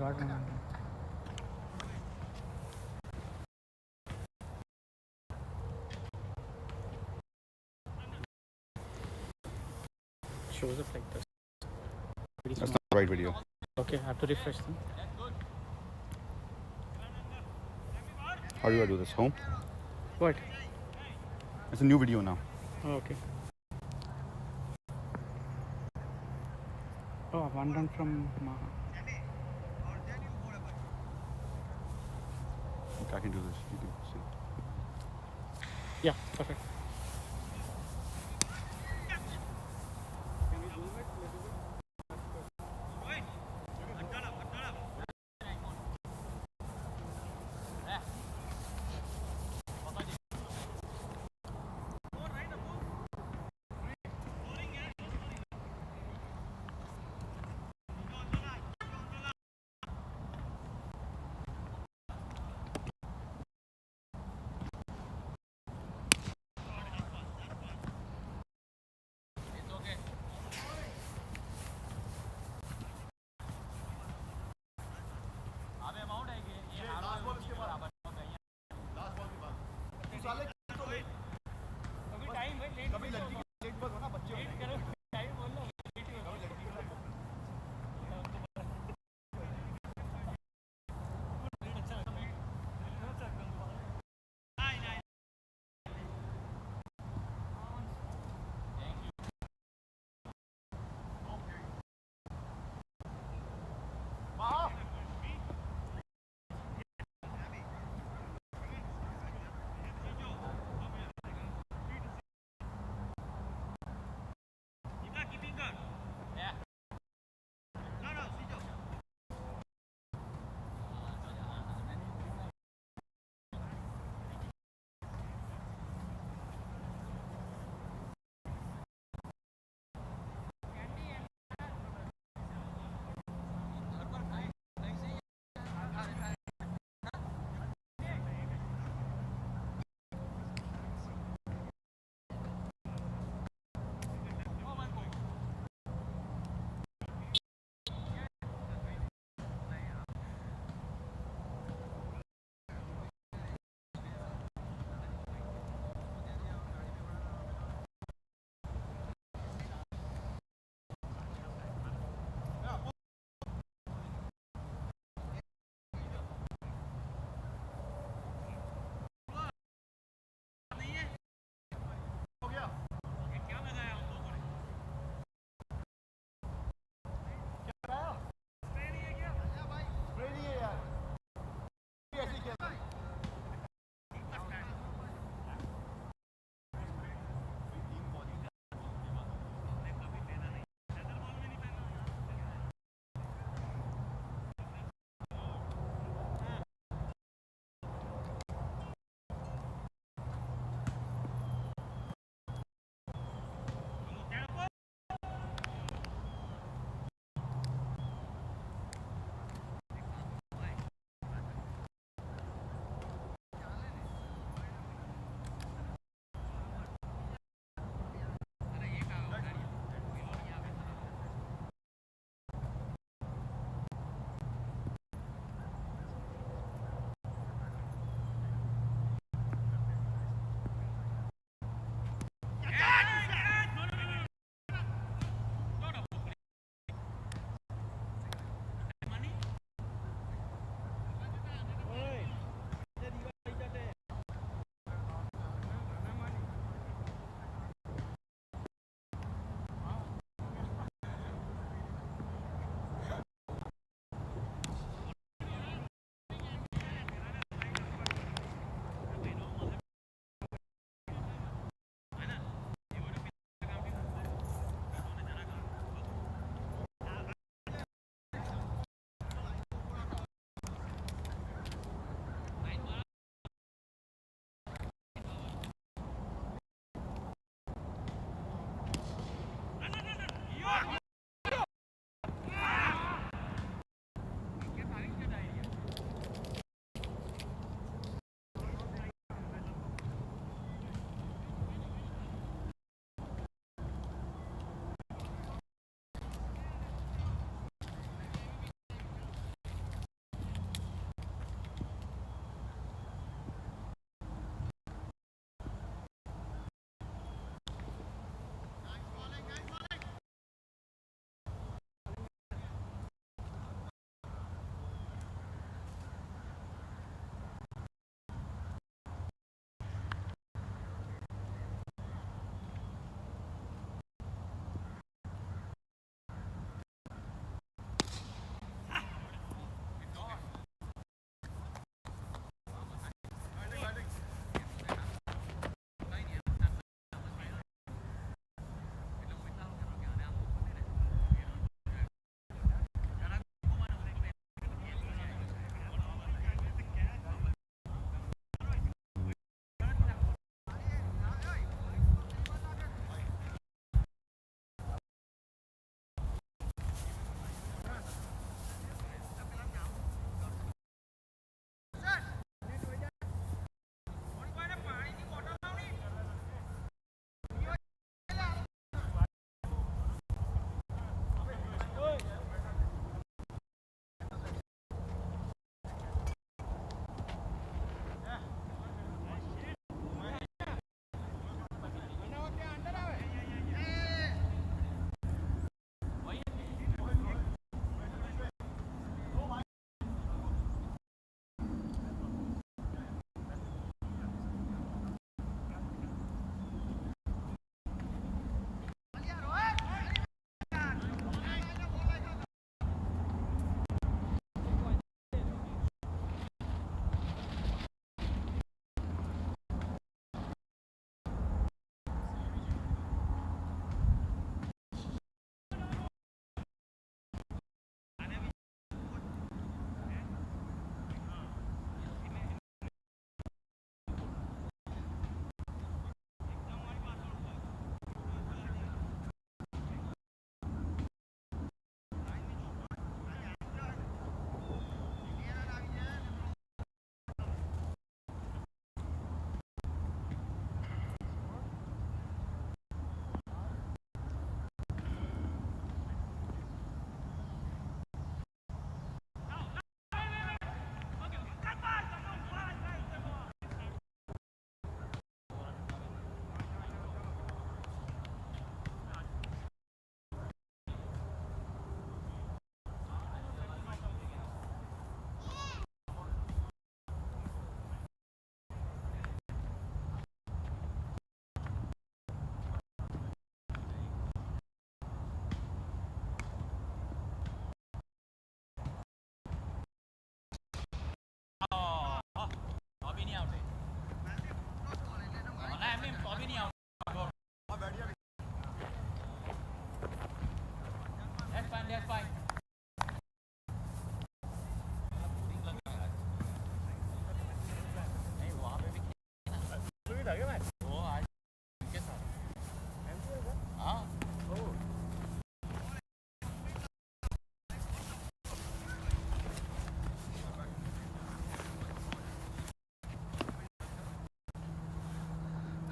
got one. Shows up like this. That's not the right video. Okay, I have to refresh them. How do I do this? Home? What? It's a new video now. Oh, okay. Oh, one run from Maha. Okay, I can do this. You can see. Yeah, perfect.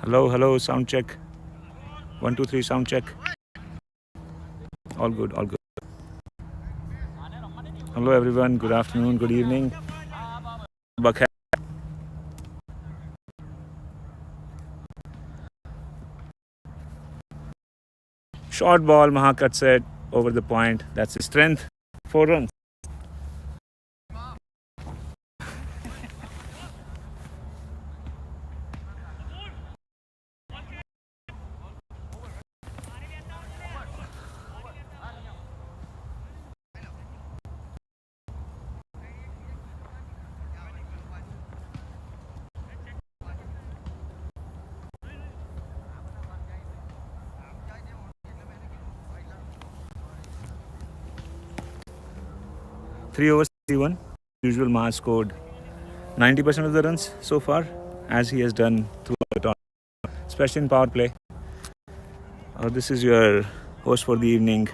Hello, hello, sound check. 1, 2, 3, sound check. All good, all good. Hello, everyone. Good afternoon, good evening. Bakhair. Short ball, Maha cuts it over the point. That's his strength. 4 runs. Three overs, 31. Usual Maha scored 90% of the runs so far, as he has done throughout the tournament, especially in power play. This is your host for the evening,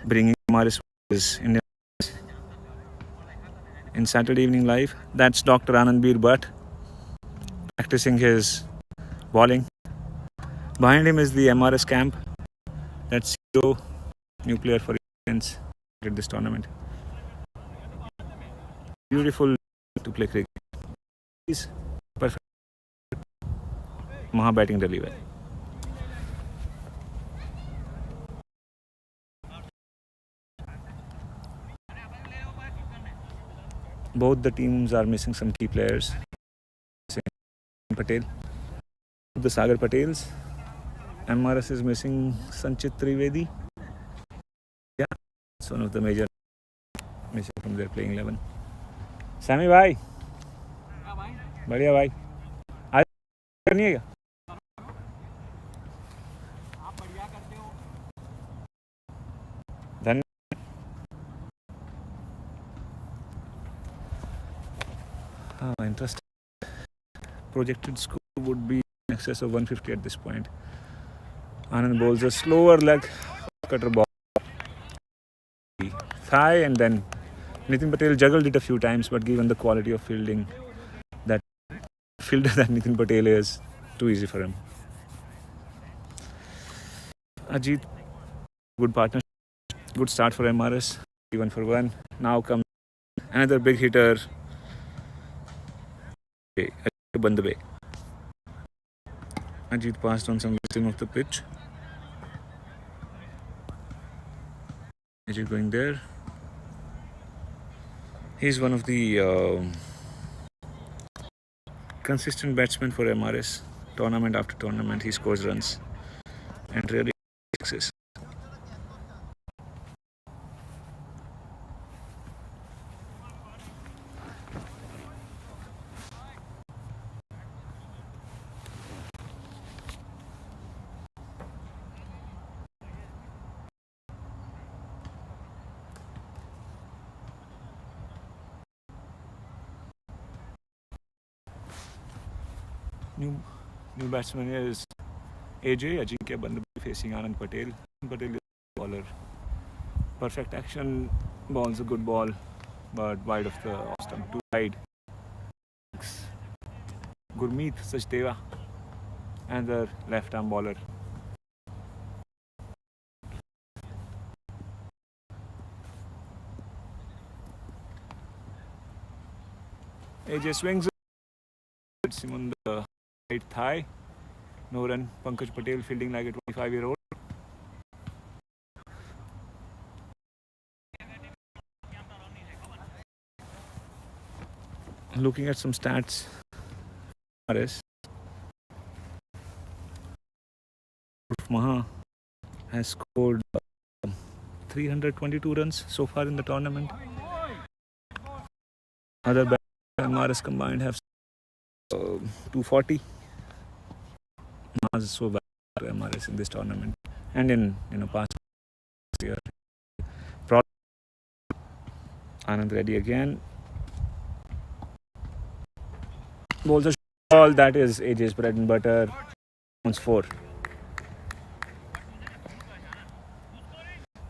bringing Maris in Saturday Evening Live. That's Dr. Anandbir Bhatt practicing his bowling. Behind him is the MRS camp. That's CEO, new player for Indians at this tournament. Beautiful to play cricket. He's perfect. Maha batting really well. Both the teams are missing some key players. Patel, the Sagar Patels. MRS is missing Sanchit Trivedi. Yeah, it's one of the major missing from their playing 11. Sammy bhai, बढ़िया भाई, आज करनी है क्या? धन्यवाद. Interesting. Projected score would be in excess of 150 at this point. Anand bowls a slower leg cutter ball, thigh, and then Nitin Patel juggled it a few times, but given the quality of fielding, that fielder that Nitin Patel is, too easy for him. Ajit, good partnership, good start for MRS, 1 for 1. Now comes another big hitter, Bandabay. Ajit passed on some wisdom of the pitch. Ajit going there. He's one of the consistent batsmen for MRS. Tournament after tournament, he scores runs and really sixes. New batsman here is AJ Ajinkya Bandabay facing Anand Patel. Patel is a bowler. Perfect action, bowls a good ball, but wide of the off stump, too wide. Gurmeet Sachdeva, another left-arm bowler. AJ swings it on the right thigh. No run. Pankaj Patel fielding like a 25-year-old. Looking at some stats, Maha has scored 322 runs so far in the tournament. Other MRS combined have 240. was so bad for MRS in this tournament and in past year. Anand ready again. Bowls a ball. That is AJ's bread and butter. Rounds 4.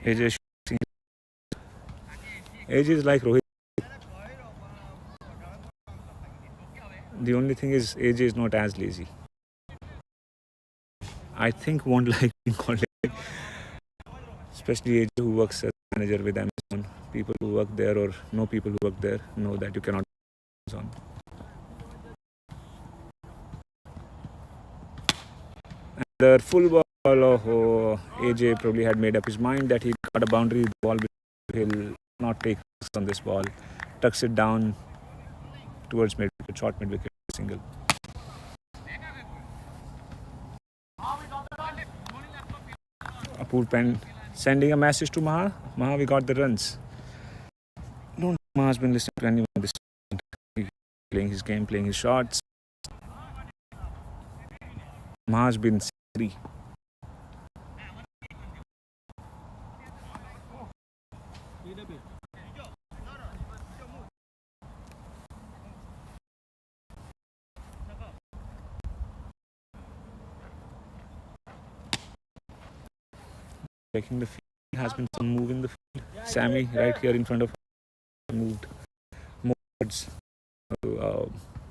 AJ is like Rohit. The only thing is AJ is not as lazy. I think won't like being called lazy. Especially AJ who works as manager with Amazon. People who work there or know people who work there know that you cannot on. And the full ball of AJ probably had made up his mind that he got a boundary. The ball will not take risks on this ball. Tucks it down towards mid wicket, short mid wicket, single. Apoor Pen sending a message to Maha. Maha, we got the runs. No, Maha's been listening to anyone this time. Playing his game, playing his shots. Maha's been 3. Checking the field, has been some move in the field. Sammy right here in front of moved more towards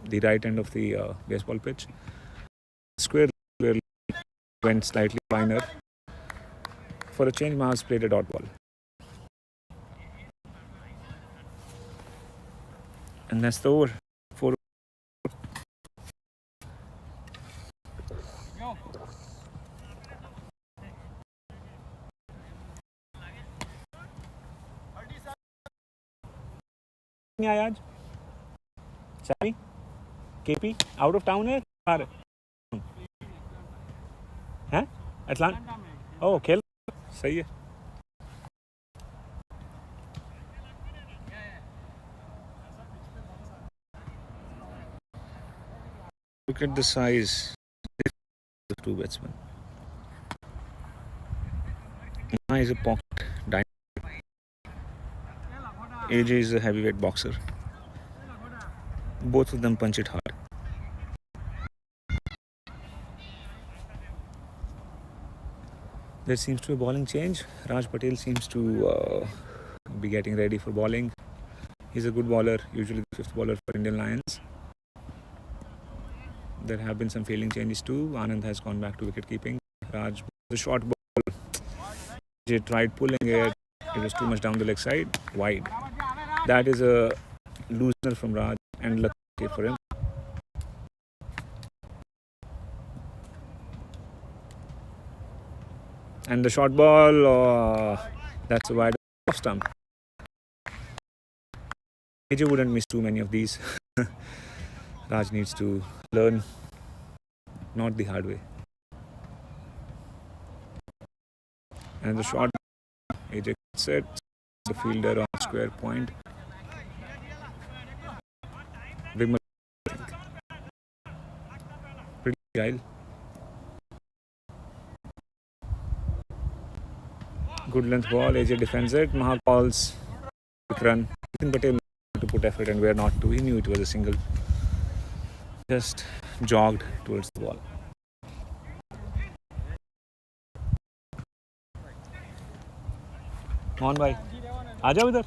the right end of the baseball pitch. Square went slightly finer. For a change, Maha's played a dot ball. And that's the over. 4. नहीं आया आज Sammy KP out of town है बाहर हैं Atlanta ओह खेल सही है look at the size of two batsmen. Now is a pocket dynamic. AJ is a heavyweight boxer. Both of them punch it hard. There seems to be a bowling change. Raj Patel seems to be getting ready for bowling. He's a good bowler, usually the 5th bowler for Indian Lions. There have been some fielding changes too. Anand has gone back to wicket keeping. Raj, the short ball. AJ tried pulling it. It was too much down the leg side, wide. That is a loosener from Raj and lucky for him. And the short ball, that's a wide off stump. AJ wouldn't miss too many of these. Raj needs to learn, not the hard way. And the short, AJ set the fielder on square point. Vimal, pretty agile. Good length ball, AJ defends it. Maha calls quick run. Nitin Patel to put effort and where not to. He knew it was a single. Just jogged towards the ball. Mohan भाई आ जाओ इधर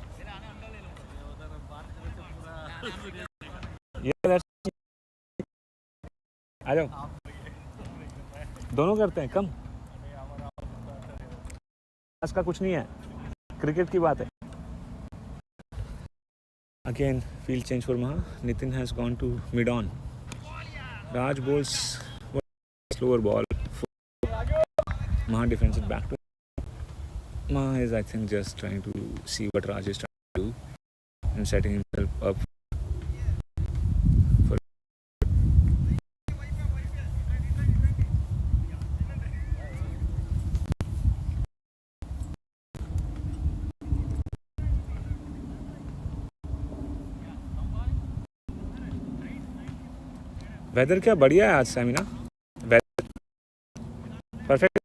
आ जाओ दोनों करते हैं कम का कुछ नहीं है क्रिकेट की बात है Again field change for Maha. Nitin has gone to mid on. Raj bowls slower ball. Maha defends it back to Maha is, I think, just trying to see what Raj is trying to do and setting himself up for. Weather क्या बढ़िया है आज Sami ना Perfect.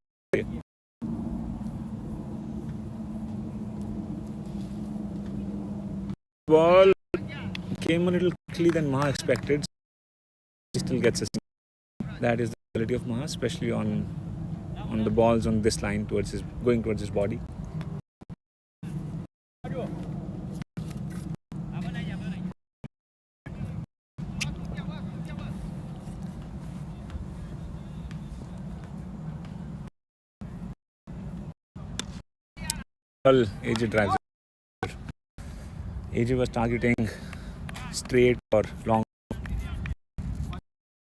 Ball came a little quickly than Maha expected. He still gets a single. That is the quality of Maha, especially on the balls on this line going towards his body. Well, AJ drives it. AJ was targeting straight or long,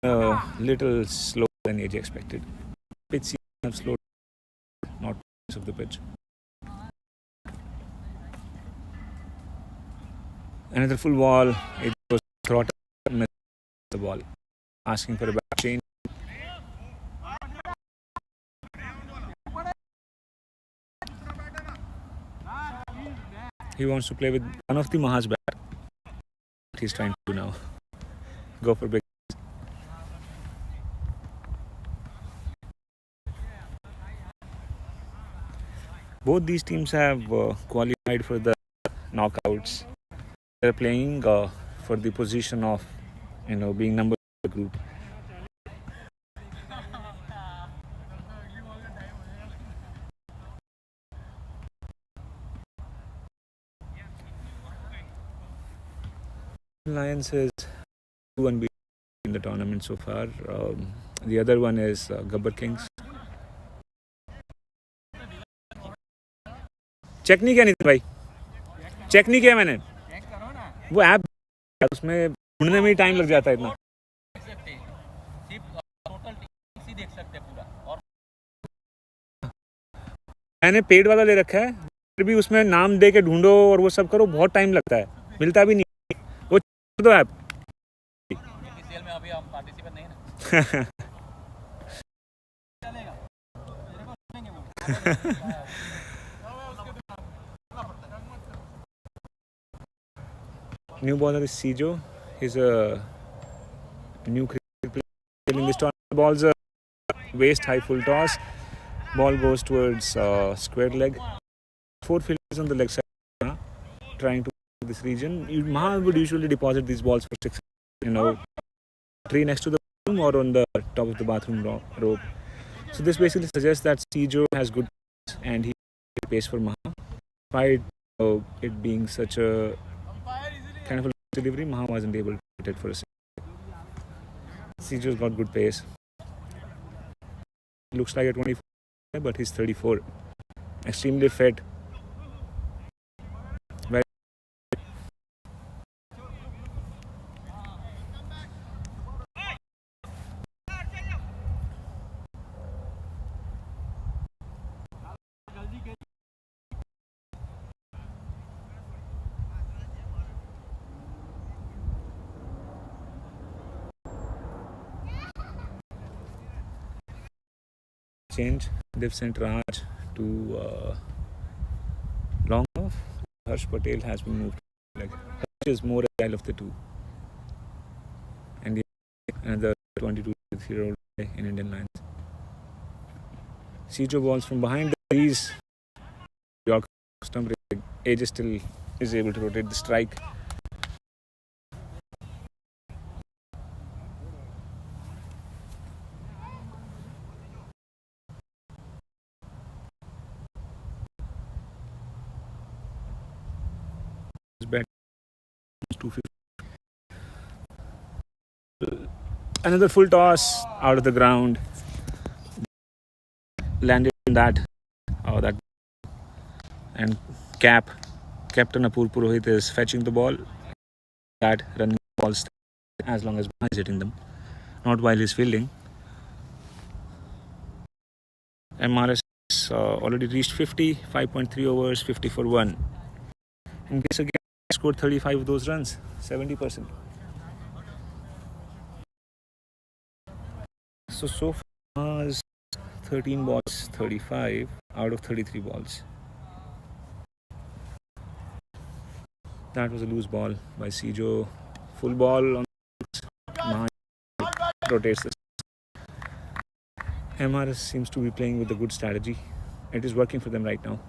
a little slower than AJ expected. Pitch seems to have slowed, not of the pitch. Another full ball. AJ was throttled, missed the ball, asking for a back change. He wants to play with one of the Maha's bat. What he's trying to do now. Go for big. Both these teams have qualified for the knockouts. They're playing for the position of, being number one in the group. Lions is 2 unbeaten in the tournament so far. The other one is Gabbar Kings. Check नहीं किया नितिन भाई, check नहीं किया मैंने. वो app उसमें ढूंढने में ही टाइम लग जाता है इतना. मैंने पेड वाला ले रखा है, फिर भी उसमें नाम दे के ढूंढो और वो सब करो, बहुत टाइम लगता है, मिलता भी नहीं. वो छोड़ दो ऐप. CCL में अभी हम पार्टिसिपेट नहीं ना. New bowler is Sijo. He's a new cricket player in this tournament. Ball's a waist high full toss. Ball goes towards square leg. 4 fielders on the leg side trying to this region. Maha would usually deposit these balls for 6, tree next to the bathroom or on the top of the bathroom rope. So this basically suggests that Sijo has good pace and he pace for Maha. Despite it being such a kind of a delivery, Maha wasn't able to hit it for a second. Sijo's got good pace. Looks like a 24, but he's 34. Extremely fit. Very change. They've sent Raj to long off. Harsh Patel has been moved. Harsh is more agile of the two. And another 22-year-old in Indian Lions. Sijo balls from behind the trees. York stump. AJ still is able to rotate the strike. Bet 250. Another full toss out of the ground. Landed in that and Captain Apur Purohit is fetching the ball. That running balls as long as Maha is hitting them, not while he's fielding. MRS already reached 50, 5.3 overs, 50 for 1. In case again, scored 35 of those runs, 70%. So far, 13 balls, 35 out of 33 balls. That was a loose ball by Sijo. Full ball on Maha rotates this. MRS seems to be playing with a good strategy. It is working for them right now.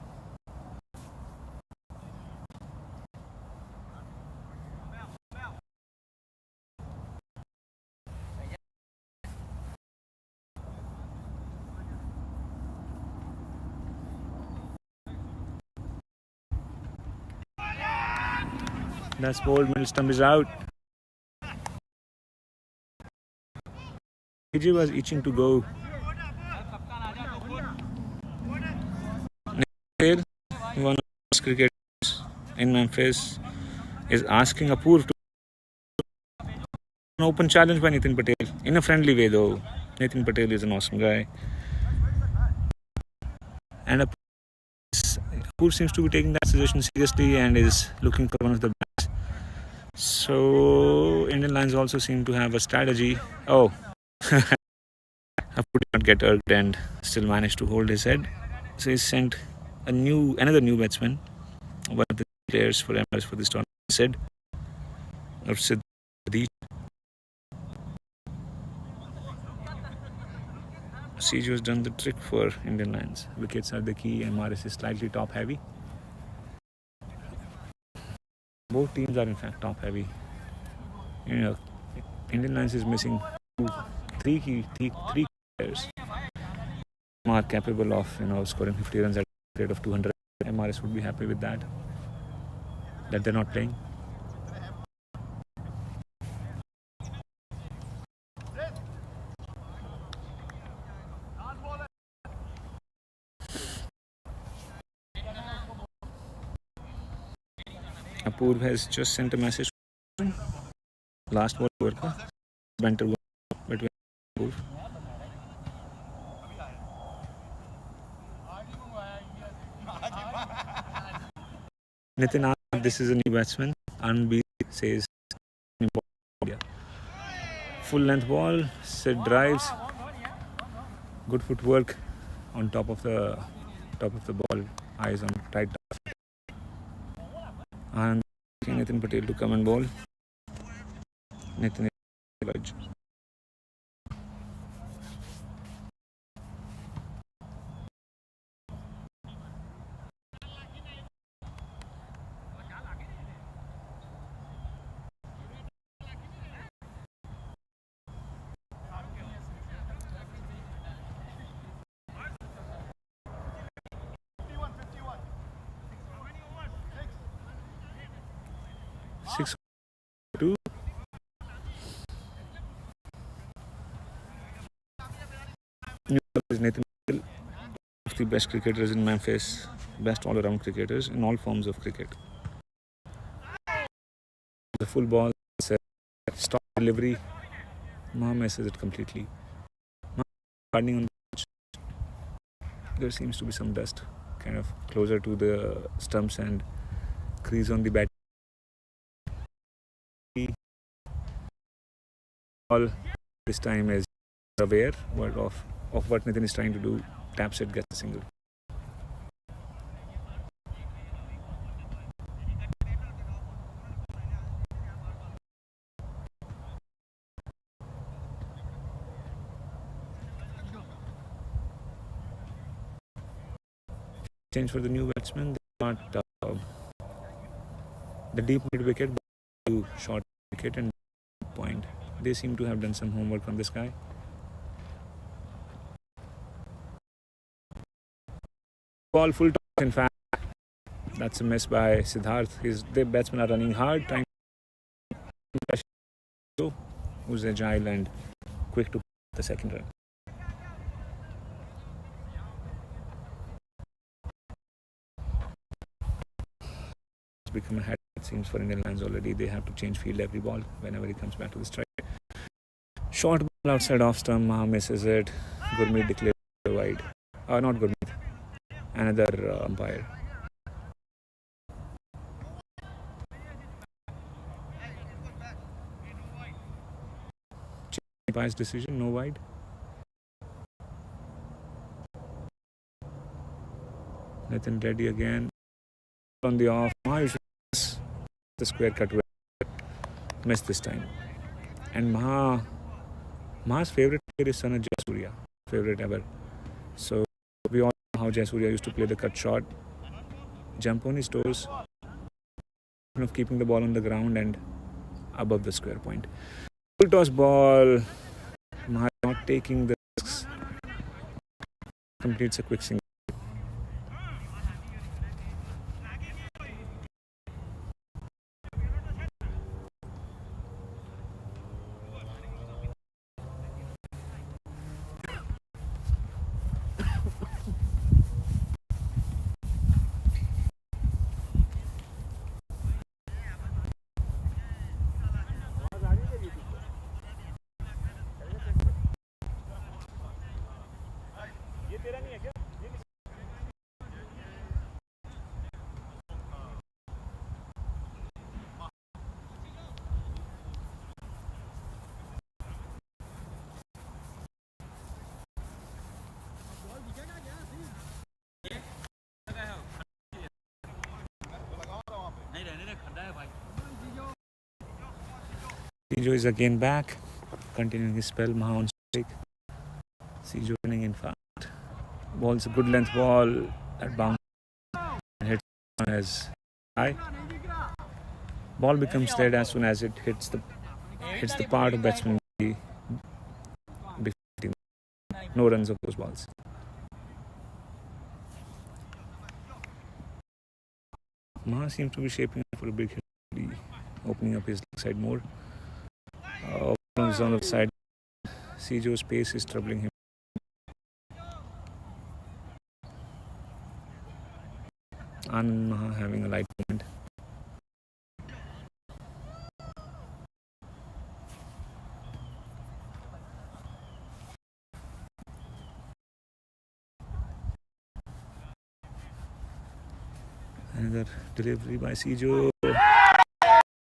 That's bowled, middle stump is out. AJ was itching to go. Here, one of the cricketers in Memphis is asking Apoor to an open challenge by Nitin Patel in a friendly way, though. Nitin Patel is an awesome guy, and Apoor seems to be taking that suggestion seriously and is looking for one of the bats. So Indian Lions also seem to have a strategy. Oh, Apoor did not get irked and still managed to hold his head. So he sent another new batsman, one of the players for MLS for this tournament, said, CG has done the trick for Indian Lions. Wickets are the key, and Morris is slightly top heavy. Both teams are in fact top heavy. You know, Indian Lions is missing three players are capable of scoring 50 runs at a rate of 200. MRS would be happy with that they're not playing. Apoor has just sent a message. Last ball over ka banter between Apoor. Nitin asked, this is a new batsman. Anbi says full length ball. Sid drives. Good footwork on top of the ball. Eyes on tight. And Nitin Patel to come and bowl. Nitin is 6-2. Nathan Patel, one of the best cricketers in Memphis, best all-around cricketers in all forms of cricket. The full ball, stop delivery, Maha misses it completely. Gardening on the pitch. There seems to be some dust, kind of closer to the stumps and crease on the bat. All this time is aware of what Nitin is trying to do. Taps it, gets a single. Change for the new batsman. They got the deep mid wicket, short wicket and point. They seem to have done some homework on this guy. Ball full toss, in fact. That's a miss by Siddharth. The batsmen are running hard, trying to who's agile and quick to the second run. It's become a head, it seems, for Indian Lions already. They have to change field every ball whenever he comes back to the strike. Short ball outside off stump, Maha misses it. Gurmeet declares wide. Not Gurmeet. Another umpire. Umpire's decision, no wide. Nathan ready again. On the off. Maha miss the square cut. Missed this time. And Maha's favorite player is Sanjay Surya. favorite ever. So we all know how Jayasuriya used to play the cut shot, jump on his toes, of keeping the ball on the ground and above the square point. Full toss ball. Maha not taking the risks. Completes a quick single. Sijo is again back, continuing his spell. Maha on strike. Sijo running in fast. Ball's a good length ball that bounces and hits as high. Ball becomes dead as soon as it hits the part of batsman. No runs of those balls. Maha seems to be shaping up for a big hit, opening up his leg side more. On his own side, Sijo's pace is troubling him. Anand Maha having a light moment. Another delivery by Sijo.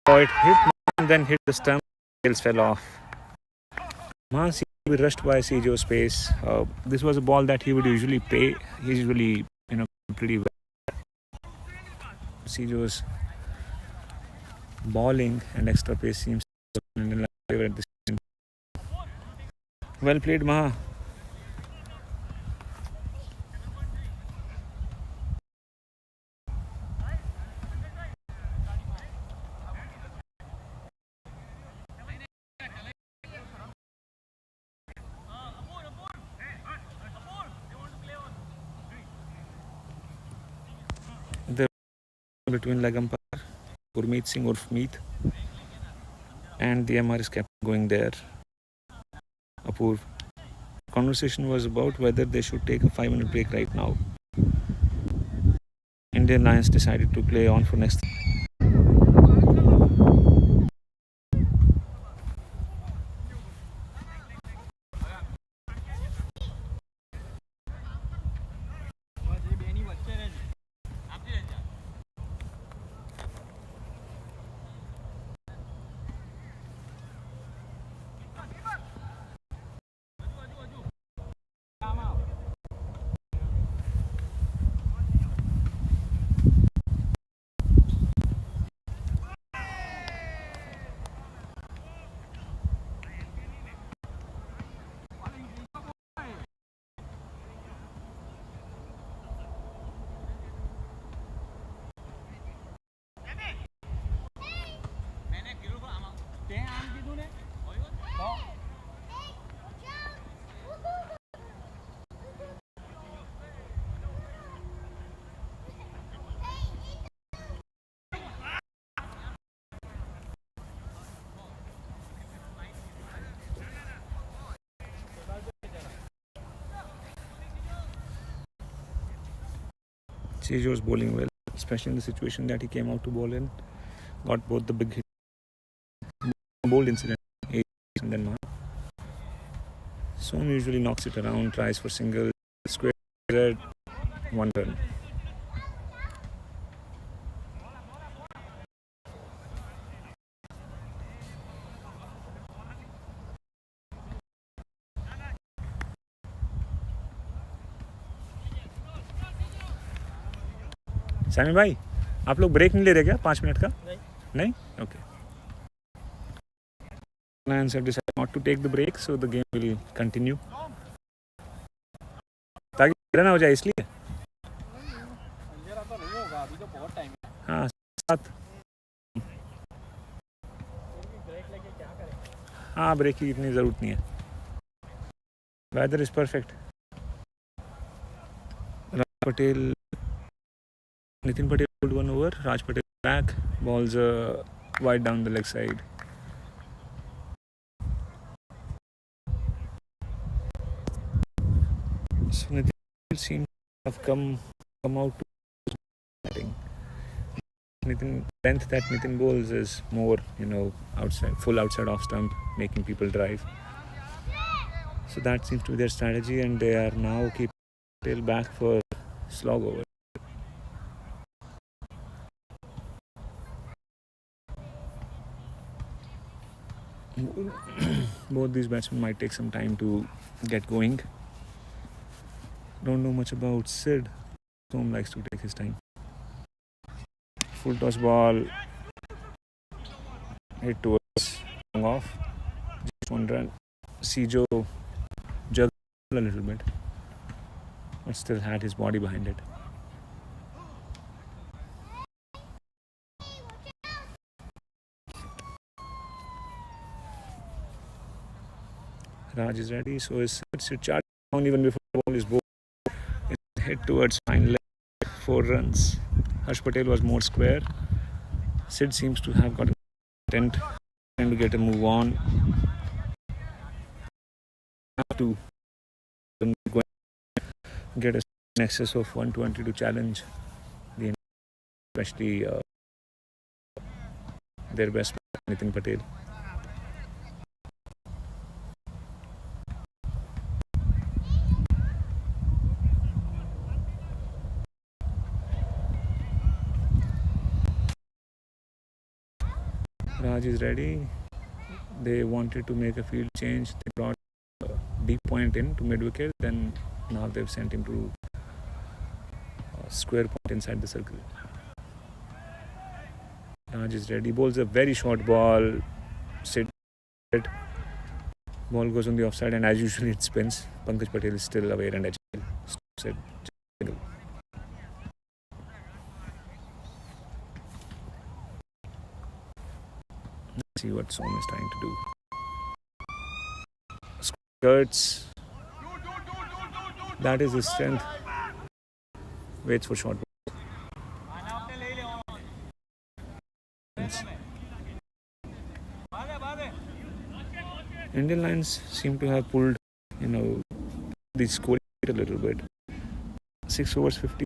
Oh, it hit and then hit the stump. Tails fell off. Maha seemed to be rushed by Sijo's pace. This was a ball that he would usually play. He's usually, pretty well. Sijo's bowling and extra pace seems to be in favor at this point. Well played, Maha. Between leg umpire Gurmeet Singh or Meet and the MRS kept going there. Apurv. Conversation was about whether they should take a 5-minute break right now. Indian Lions decided to play on for next. Sijo was bowling well, especially in the situation that he came out to bowl in. Got both the big hit, bowled incident, and then Maha. Son usually knocks it around, tries for single, square, 1 run. Sami भाई, आप लोग break नहीं ले रहे क्या 5 minute का? नहीं? Okay. Lions have decided not to take the break, so the game will continue. तेरा ना हो जाए इसलिए अंधेरा तो नहीं होगा, अभी तो बहुत टाइम है। हाँ 7 ब्रेक लेके क्या करें? हाँ ब्रेक की इतनी ज़रूरत नहीं है. Weather is perfect. Raj Patel, Nitin Patel pulled one over. Raj Patel back. Balls wide down the leg side. So Nitin seems to have come out to batting. Nitin length that Nitin bowls is more, outside, full outside off stump, making people drive. So that seems to be their strategy, and they are now keeping Patel back for slog over. Both these batsmen might take some time to get going. Don't know much about Sid. Som likes to take his time. Full toss ball hit towards long off. Just one run. Sijo jugged a little bit, but still had his body behind it. Raj is ready, so is Sid. Charge down even before the ball is bowled. It's hit towards fine leg. 4 runs. Harsh Patel was more square. Sid seems to have got intent trying to get a move on. Have to get a excess of 120 to challenge the especially their best Nitin Patel. Raj is ready. They wanted to make a field change. They brought deep point in to mid wicket. Then now they've sent him to square point inside the circle. Raj is ready. Bowls a very short ball. Sid. Ball goes on the offside, and as usually it spins. Pankaj Patel is still aware and agile. Sid. Let's see what Som is trying to do. Skirts. That is his strength. Waits for short. Indian Lions seem to have pulled, the score a little bit. 6 overs 50.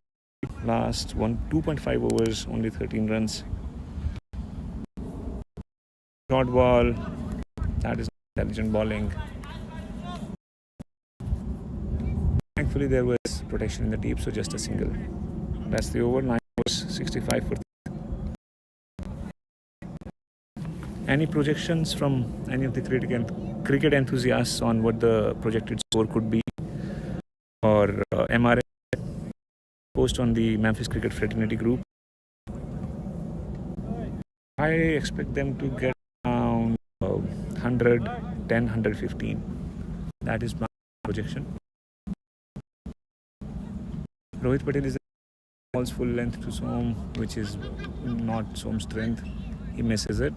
Last 2.5 overs, only 13 runs. Short ball. That is intelligent bowling. Thankfully, there was protection in the deep, so just a single. That's the over. 9 overs, 65 for. Any projections from any of the cricket enthusiasts on what the projected score could be, or MRA post on the Memphis Cricket Fraternity group? I expect them to get around 110, 115. That is my projection. Rohit Patel is balls full length to Som, which is not Som's strength. He misses it.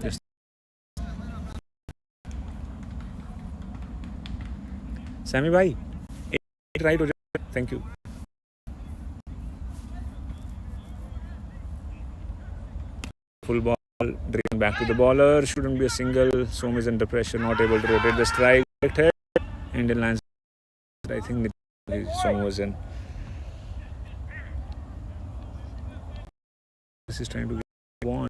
Just Sammy bhai, 8 right ho jaya. Thank you. Full ball, driven back to the bowler. Shouldn't be a single. Som is under pressure, not able to rotate the strike. Indian Lions. I think Som was in. This is trying to get on.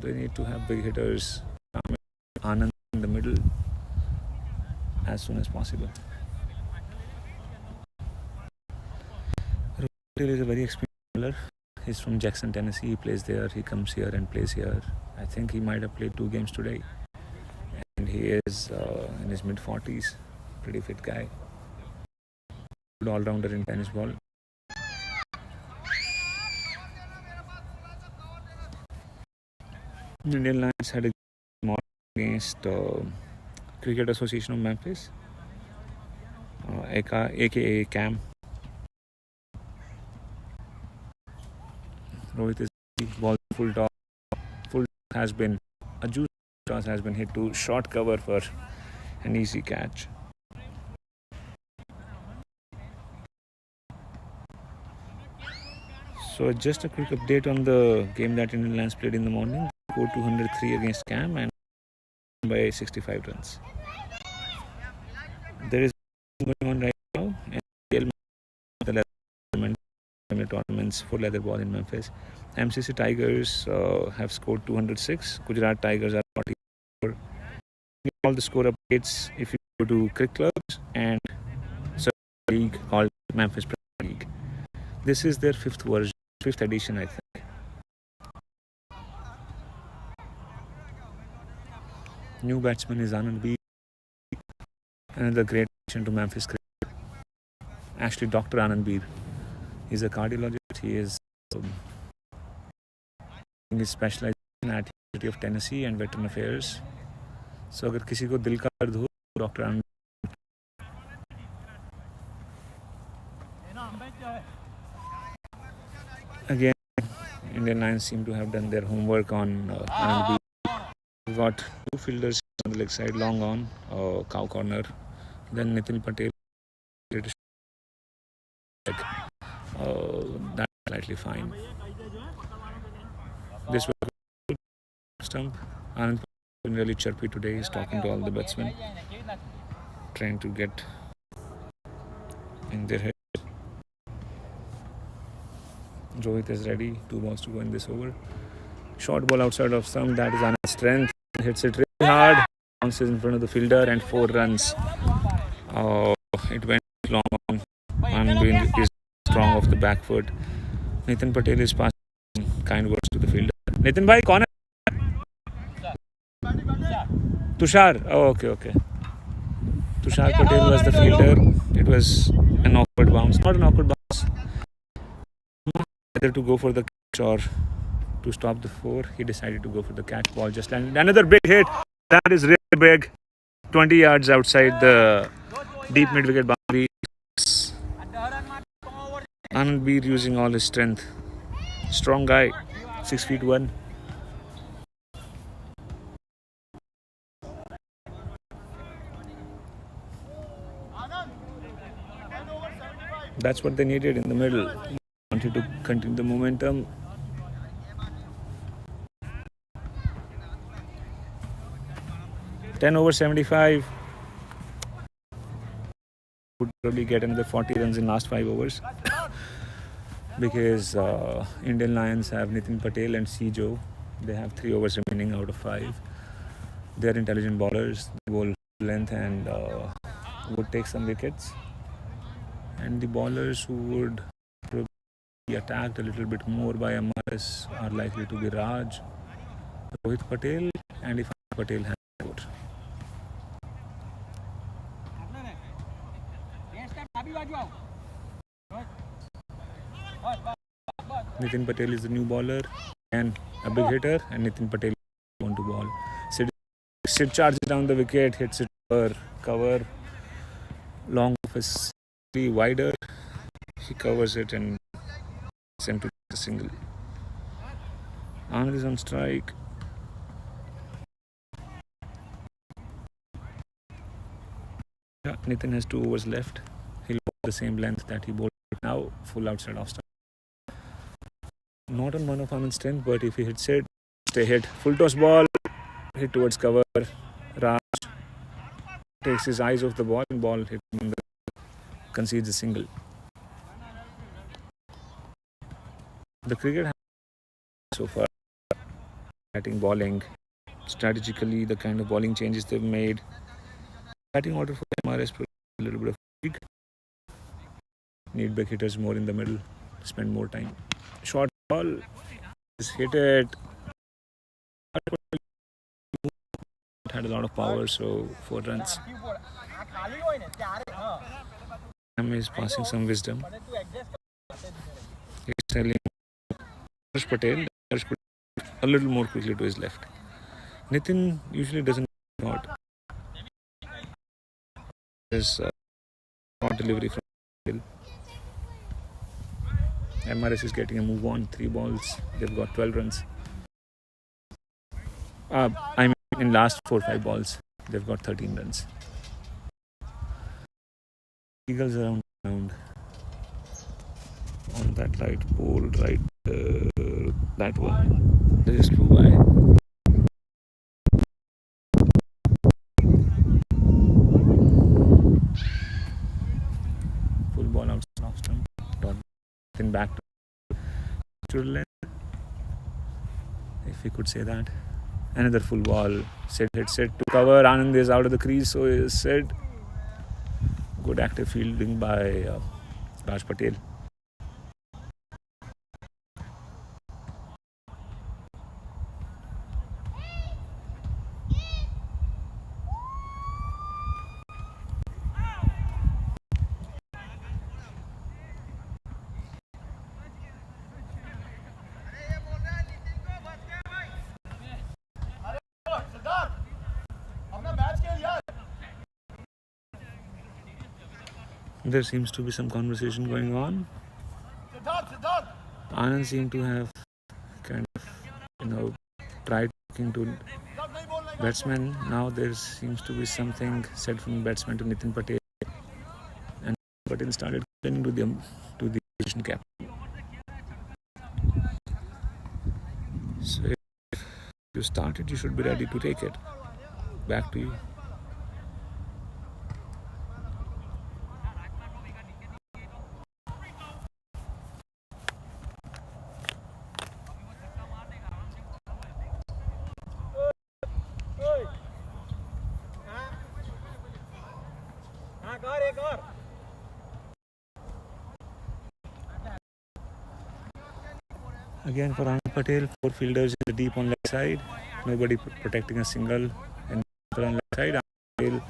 They need to have big hitters. Anand in the middle as soon as possible. Patel is a very experienced bowler. He's from Jackson, Tennessee. He plays there. He comes here and plays here. I think he might have played 2 games today. And he is in his mid-40s. Pretty fit guy. good all-rounder in tennis ball. Indian Lions had a game against Cricket Association of Memphis, aka CAM. Rohit is ball full toss. Full has been a juice toss has been hit to short cover for an easy catch. So just a quick update on the game that Indian Lions played in the morning. Scored 203 against CAM and by 65 runs. There is going on right now. And the tournaments for leather ball in Memphis. MCC Tigers have scored 206. Gujarat Tigers are 44. All the score updates if you go to cricket clubs and league called Memphis Premier League. This is their fifth edition, I think. New batsman is Anand B. Another great addition to Memphis cricket. Actually, Dr. Anand B. He's a cardiologist. He is specialized at University of Tennessee and Veteran Affairs. So, अगर किसी को दिल का दर्द हो, Dr. Anand. Again, Indian Lions seem to have done their homework on Anand B. We've got two fielders on the leg side, long on, cow corner. Then Nitin Patel. That's slightly fine. This was stump. Anand been really chirpy today. He's talking to all the batsmen, trying to get in their head. Rohit is ready. 2 balls to go in this over. Short ball outside of stump. That is Anand's strength. Hits it really hard. Bounces in front of the fielder and 4 runs. It went long on. Anand is strong off the back foot. Nitin Patel is passing kind words to the fielder. Nitin bhai, kaun hai? Tushar. Oh, okay. Tushar Patel was the fielder. It was an awkward bounce. Not an awkward bounce. Whether to go for the catch or to stop the 4, he decided to go for the catch. Ball just landed. Another big hit. That is really big. 20 yards outside the deep mid-wicket boundary. Anand Beer using all his strength. Strong guy. 6'1". That's what they needed in the middle. Wanted to continue the momentum. Ten over 75. Would probably get another 40 runs in last 5 overs. Because Indian Lions have Nitin Patel and Joe. They have 3 overs remaining out of 5. They are intelligent bowlers. They bowl length and would take some wickets. And the bowlers who would probably be attacked a little bit more by MRS are likely to be Raj, Rohit Patel, and if Patel has scored. Nitin Patel is the new bowler and a big hitter, and Nitin Patel want to bowl. Sid charges down the wicket, hits it for cover. Long off is wider. He covers it and sent to the single. Anand is on strike. Yeah, Nitin has 2 overs left. He'll bowl the same length that he bowled now, full outside off stump. Not on one of Anand's strength, but if he hits it, stay hit. Full toss ball, hit towards cover. Raj takes his eyes off the ball and ball hit him in the concedes a single. The cricket has so far batting, bowling, strategically the kind of bowling changes they've made. Batting order for MRS a little bit of fatigue. Need big hitters more in the middle to spend more time. Short ball is hit it. It had a lot of power, so 4 runs. is passing some wisdom. He's telling Harsh Patel a little more quickly to his left. Nitin usually doesn't not. There's not delivery from Patel. MRS is getting a move on. 3 balls. They've got 12 runs. I mean, in last 4-5 balls, they've got 13 runs. Eagles around on that right pole, right that one. They just flew by. Full ball outside off stump. Then back to the length, if we could say that. Another full ball. Set to cover. Anand is out of the crease, so is set. Good active fielding by Raj Patel. There seems to be some conversation going on. Anand seemed to have kind of, tried talking to batsman. Now there seems to be something said from batsman to Nitin Patel, and Patel started complaining to the position captain. So if you started, you should be ready to take it. Back to you. Again for Anand Patel, 4 fielders in the deep on left side. Nobody protecting a single and on left side. Anand Patel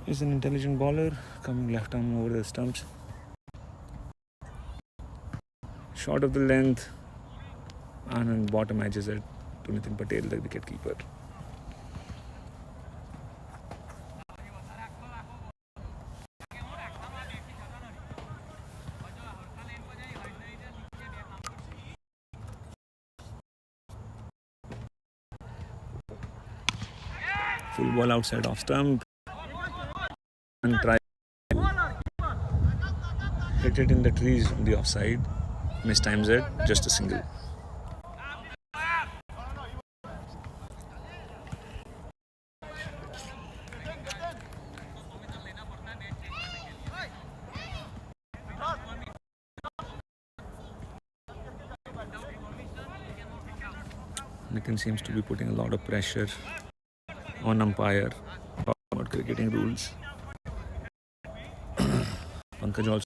is an intelligent bowler coming left arm over the stumps. Short of the length. Anand bottom edges it to Nitin Patel, the wicket keeper. Full ball outside off stump and try hit it in the trees on the offside. Mistimes it, just a single. Nitin seems to be putting a lot of pressure on umpire about cricketing rules. Pankaj also.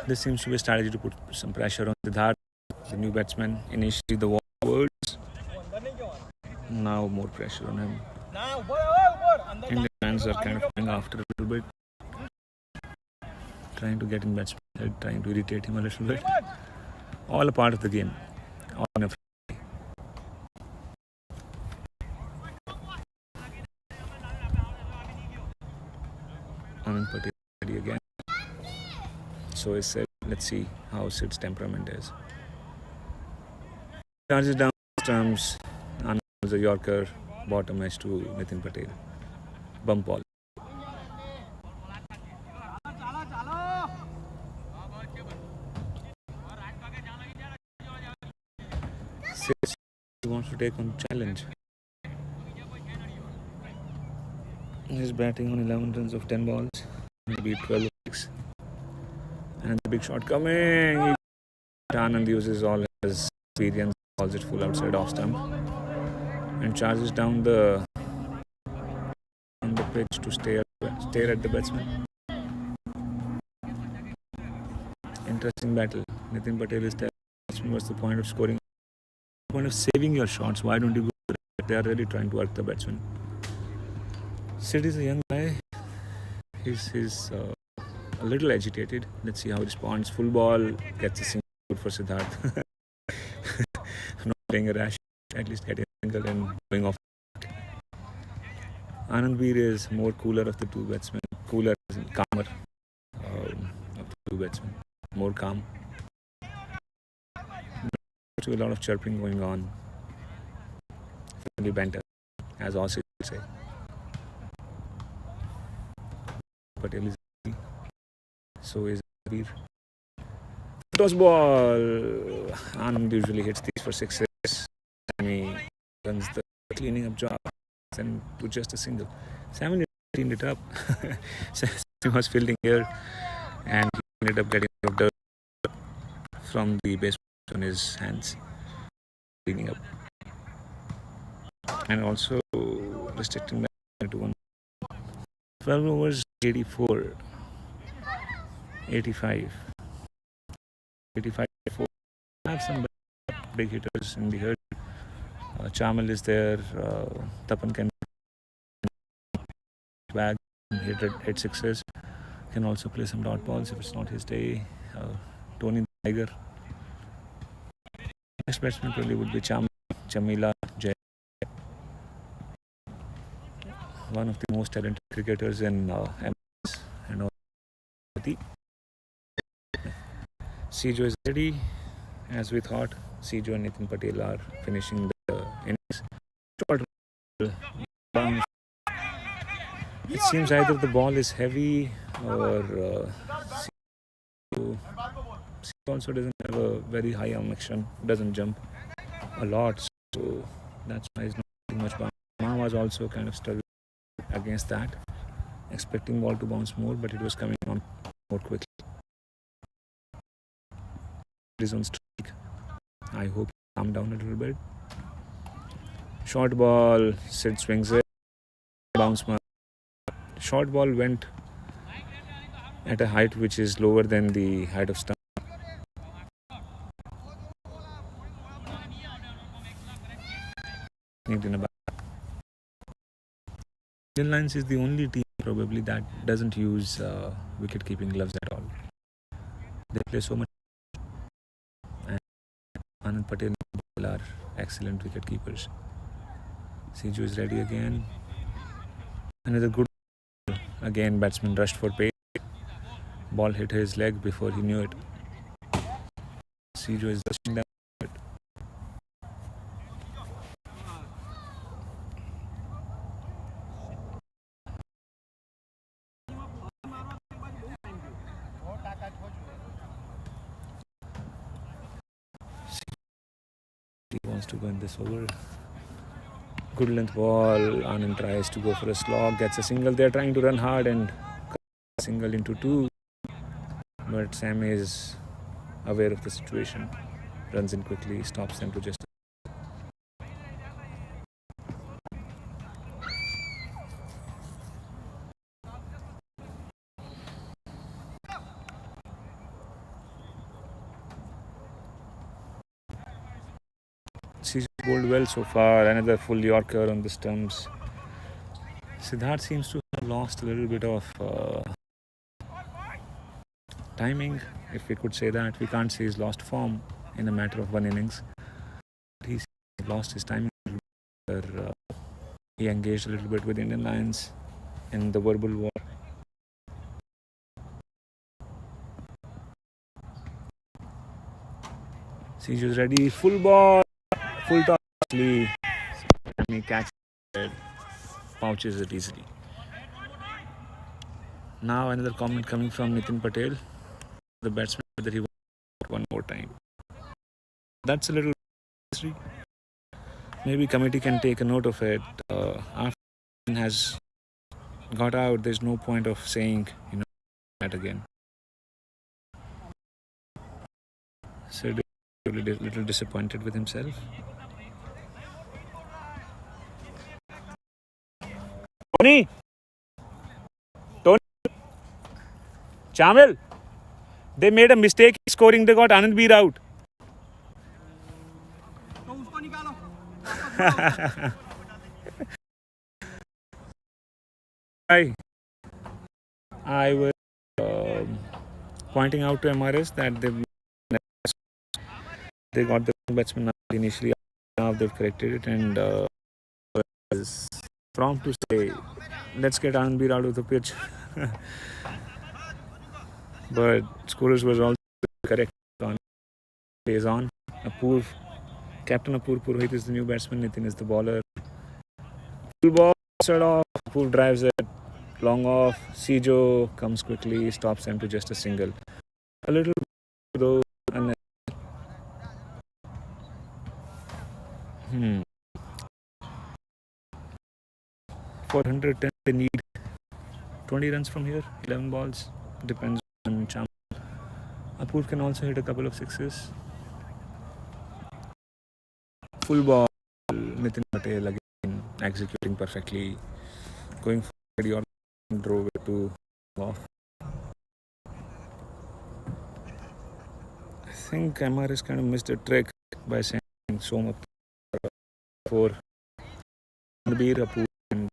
This seems to be a strategy to put some pressure on Siddharth, the new batsman. Initially the words, now more pressure on him. Indian fans are kind of going after a little bit, trying to get in batsman head, trying to irritate him a little bit. All a part of the game. All in a Anand Patel ready again. So is Sid. Let's see how Sid's temperament is. Charges down stumps. Anand is a Yorker. Bottom edge to Nitin Patel. Bump ball. Sid wants to take on challenge. He's batting on 11 runs of 10 balls. Maybe 12 weeks. And the big shot coming. Anand uses all his experience, calls it full outside off stump, and charges down the pitch to stare at the batsman. Interesting battle. Nitin Patel is telling batsman, what's the point of scoring? The point of saving your shots. Why don't you go to that? They are really trying to work the batsman. Sid is a young guy. His little agitated. Let's see how he responds. Full ball gets a single for Siddharth. Not playing a rash, at least getting a single and going off. Anandveer is more cooler of the two batsmen. Cooler, calmer of the two batsmen. More calm. A lot of chirping going on. Friendly banter, as Aussie would say. Patel is so is Veer. Toss ball. Anand usually hits these for sixes. Sammy runs the cleaning up job and to just a single. Sammy cleaned it up. Sammy was fielding here and he ended up getting dirt from the base on his hands, cleaning up, and also restricting back to 12 overs, 84, 85, 85, 4. Have some big hitters in the herd. Chamal is there. Tapan can bag, hit sixes. Can also play some dot balls if it's not his day. Tony Tiger. Next batsman probably would be Chamila Jay. One of the most talented cricketers in MS and all. Sijo is ready. As we thought, Sijo and Nitin Patel are finishing the innings. Short bounce. It seems either the ball is heavy or Sijo also doesn't have a very high arm action, doesn't jump a lot, so that's why he's not getting much bounce. Ma was also kind of struggling against that, expecting ball to bounce more, but it was coming on more quickly. It is on streak. I hope he calm down a little bit. Short ball, Sid swings it, bounce. Short ball went at a height which is lower than the height of stump. Indian Lines is the only team probably that doesn't use wicket-keeping gloves at all. They play so much, and Anand Patel are excellent wicket keepers. Siju is ready again. Another good ball. Again, batsman rushed for pace. Ball hit his leg before he knew it. Siju is rushing down. He wants to go in this over. Good length ball. Anand tries to go for a slog, gets a single. They're trying to run hard and single into two. But Sam is aware of the situation. Runs in quickly, stops them to just. She's bowled well so far. Another full Yorker on the stumps. Siddharth seems to have lost a little bit of timing, if we could say that. We can't say he's lost form in a matter of one innings. He's lost his timing. He engaged a little bit with Indian Lions in the verbal war. Siju's ready. Full ball. Full toss. He catches it, pouches it easily. Now another comment coming from Nitin Patel, the batsman, whether he wants one more time. That's a little history. Maybe committee can take a note of it. After has got out, there's no point of saying that again. So a little disappointed with himself. Tony, Chamil, they made a mistake scoring. They got Anandveer out. I will pointing out to MRS that they got the batsman initially. Now they've corrected it and was prompt to say, let's get Anandbir out of the pitch. But scorers was also correct. Plays on. Captain Apur Purohit is the new batsman. Nitin is the bowler. Full ball, set off. Apur drives it. Long off. Sijo comes quickly, stops them to just a single. A little though. 410, they need 20 runs from here, 11 balls. Depends on Cham. Apur can also hit a couple of sixes. Full ball, Nitin Patel again executing perfectly. Going for the drove it to off. I think MRS kind of missed a trick by saying Soma for Anandbir, Apur and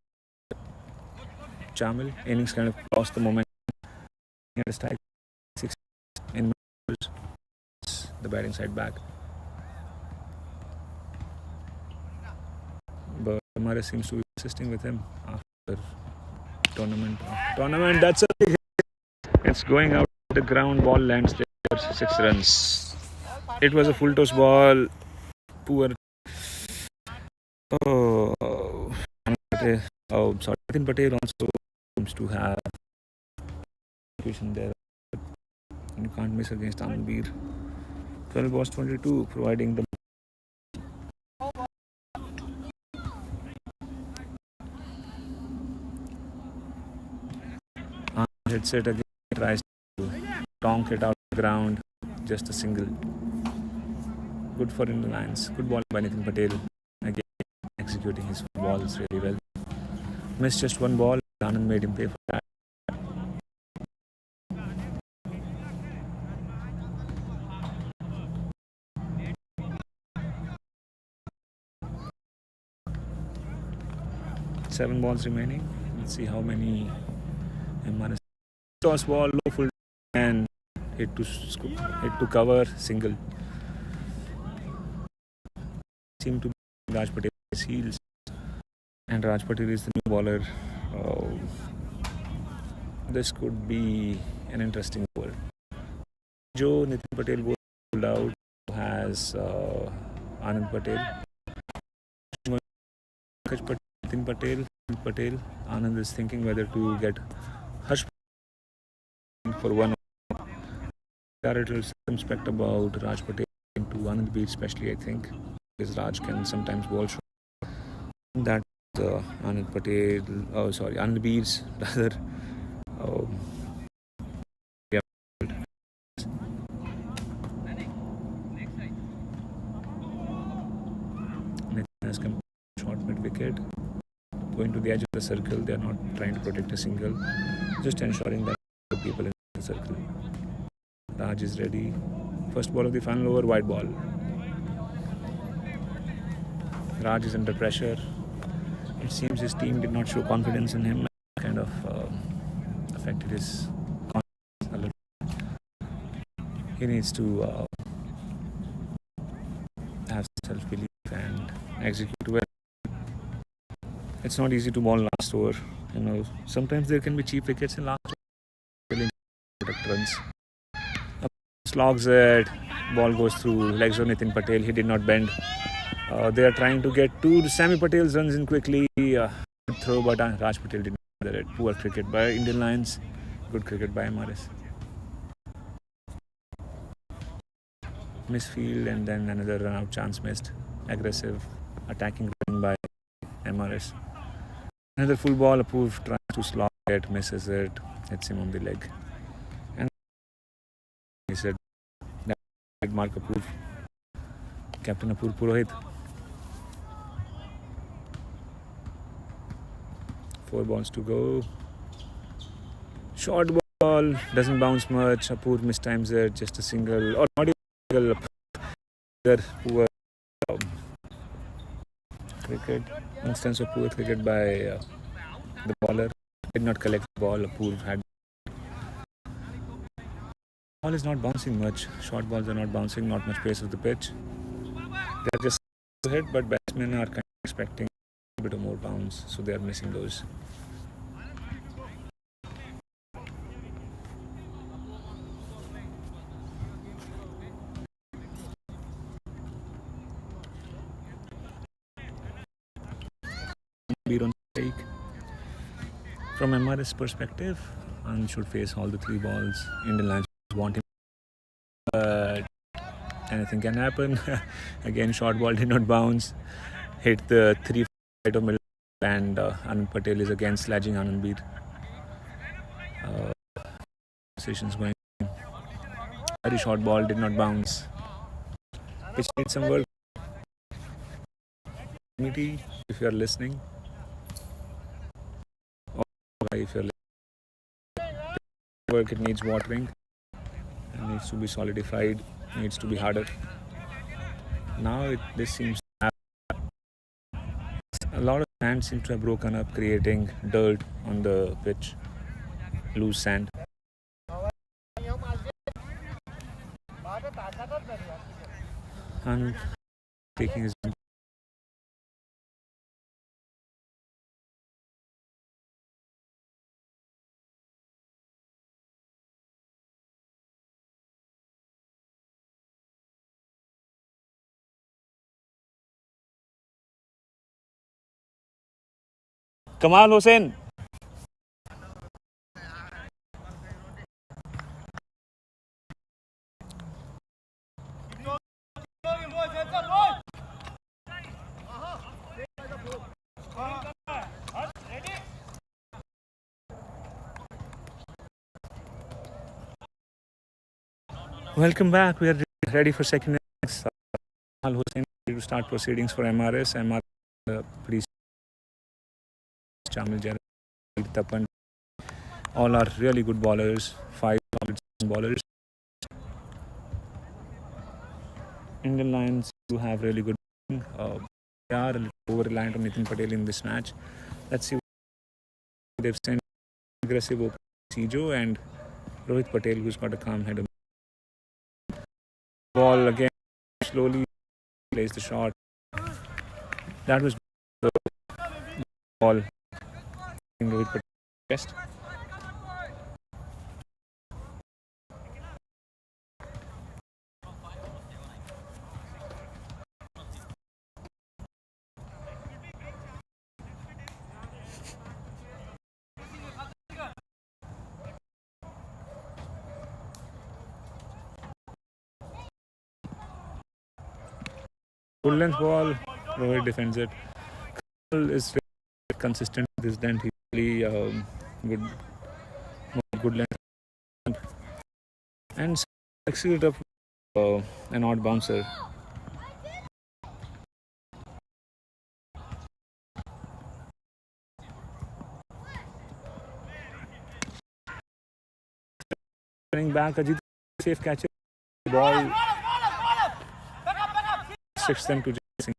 Chamil. Innings kind of lost the momentum. He had a strike 6 in the batting side back. But MRS seems to be assisting with him after tournament. That's a big hit. It's going out the ground, ball lands there, 6 runs. It was a full toss ball. Poor. Nitin Patel also seems to have there. You can't miss against Anandbir. 12 balls 22, providing the hits it again, tries to tonk it out the ground, just a single. Good for Indian Lions. Good ball by Nitin Patel. Again, executing his balls really well. Missed just one ball. Anand made him pay for that. Seven balls remaining. Let's see how many MRS. Toss ball, low full and hit to cover, single. Seem to be Raj Patel's heels, and Raj Patel is the new bowler. This could be an interesting ball. Jo Nitin Patel bowled out has Anand Patel. Nitin Patel. Anand is thinking whether to get Harsh for one. There are little circumspect about Raj Patel into Anandbir, especially I think, because Raj can sometimes bowl short. That Anandbir's rather. Nitin has come short mid wicket, going to the edge of the circle. They are not trying to protect a single, just ensuring that the people in the circle. Raj is ready. First ball of the final over, wide ball. Raj is under pressure. It seems his team did not show confidence in him. Kind of affected his confidence a little. He needs to have self-belief and execute well. It's not easy to bowl last over. Sometimes there can be cheap wickets in last over. Protect runs. Slogs it. Ball goes through legs of Nitin Patel. He did not bend. They are trying to get to Sami Patel's runs in quickly. Throw, but Raj Patel did not do it. Poor cricket by Indian Lions. Good cricket by MRS. Misfield and then another run out chance missed. Aggressive attacking run by MRS. Another full ball. Apur tries to slog it, misses it, hits him on the leg. And he said, Mark Apur, Captain Apur Purohit. 4 balls to go. Short ball, doesn't bounce much. Apur mistimes it, just a single, or not even a single. Poor cricket. Instance of poor cricket by the bowler. Did not collect the ball. Apur had Ball is not bouncing much. Short balls are not bouncing, not much pace of the pitch. They're just to hit, but batsmen are kind of expecting a bit of more bounce, so they are missing those. Beat on strike. From MRS perspective, Anand should face all the 3 balls. Indian Lions want him, but anything can happen. Again, short ball did not bounce. Hit the 3 right of middle, and Anand Patel is again sledging Anand Beat. Sessions going. Very short ball did not bounce. Pitch needs some work. Committee, if you are listening, or if you are listening, work, it needs watering. It needs to be solidified. Needs to be harder. Now this seems to have a lot of sand seems to have broken up, creating dirt on the pitch, loose sand. And taking his Kamal Hussain. Welcome back. We are ready for second innings. Kamal Hussain to start proceedings for MRS. MRS, please. Chamil Jared, Tapan, all are really good bowlers. 5 solid bowlers. Indian Lions do have really good. They are a little over reliant on Nitin Patel in this match. Let's see. They've sent aggressive opener Sijo and Rohit Patel, who's got a calm head. Ball again slowly plays the shot. That was the ball in Rohit Patel best. Full length ball, Rohit defends it. Kamal is very consistent with his dent. He's really good length. And execute up an odd bouncer. Turning back, Ajit safe catch. Ball 6 them to Jason.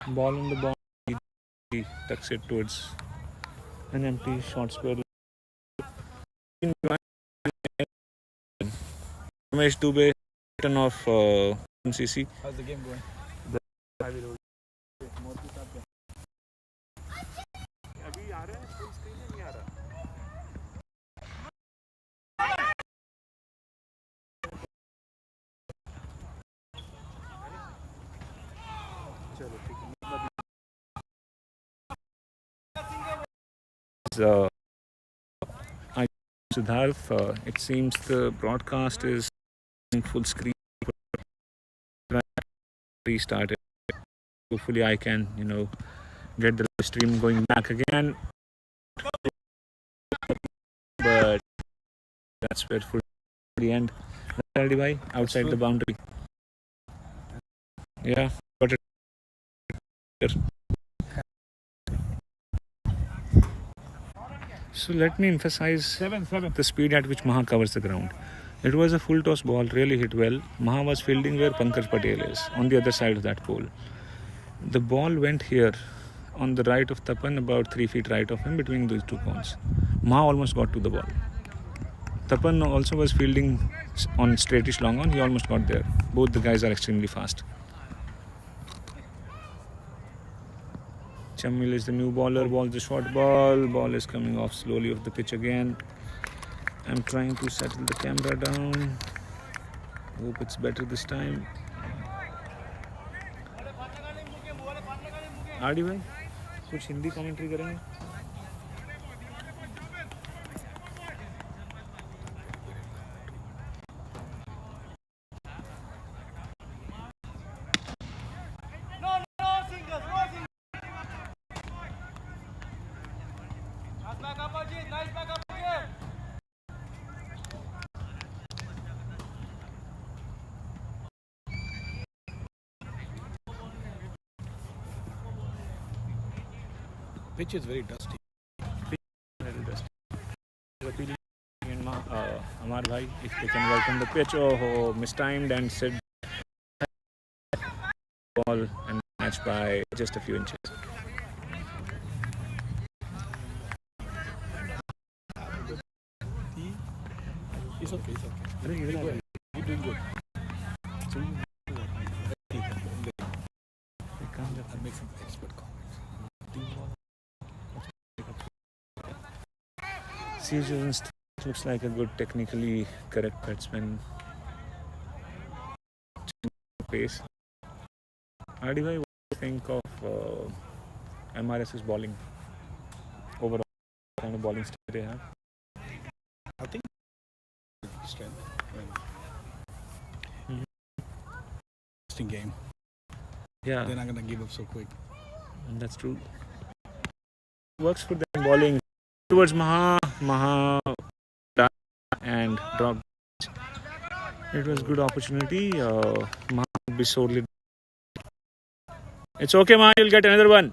Ball on the ball, he tucks it towards an empty short square. Ramesh Dubey, return of CC. How's the game going? Siddharth, it seems the broadcast is in full screen. Restarted. Hopefully, I can, get the live stream going back again. But that's where for the end. Outside the boundary. Yeah, got it. So let me emphasize the speed at which Maha covers the ground. It was a full toss ball, really hit well. Maha was fielding where Pankaj Patel is, on the other side of that pole. The ball went here, on the right of Tapan, about 3 feet right of him, between those two cones. Maha almost got to the ball. Tapan also was fielding on straightish long on, he almost got there. Both the guys are extremely fast. Chamil is the new bowler, ball the short ball is coming off slowly off the pitch again. I'm trying to settle the camera down. Hope it's better this time. RD भाई कुछ Hindi commentary करेंगे? Pitch is very dusty. Amar bhai, if they can welcome the pitch. Oh, mistimed and said ball and match by just a few inches. It's okay. You're You're doing good. I'll make some expert comments. Caesar looks like a good technically correct batsman. Pace. Adi bhai, what do you think of MRS's bowling? Overall, what kind of bowling style they have? I think strength. Interesting game. Yeah, They're not gonna give up so quick. that's true. Works for them bowling towards Maha and drop. It was good opportunity. Maha would be sorely. It's okay, Maha. You'll get another one.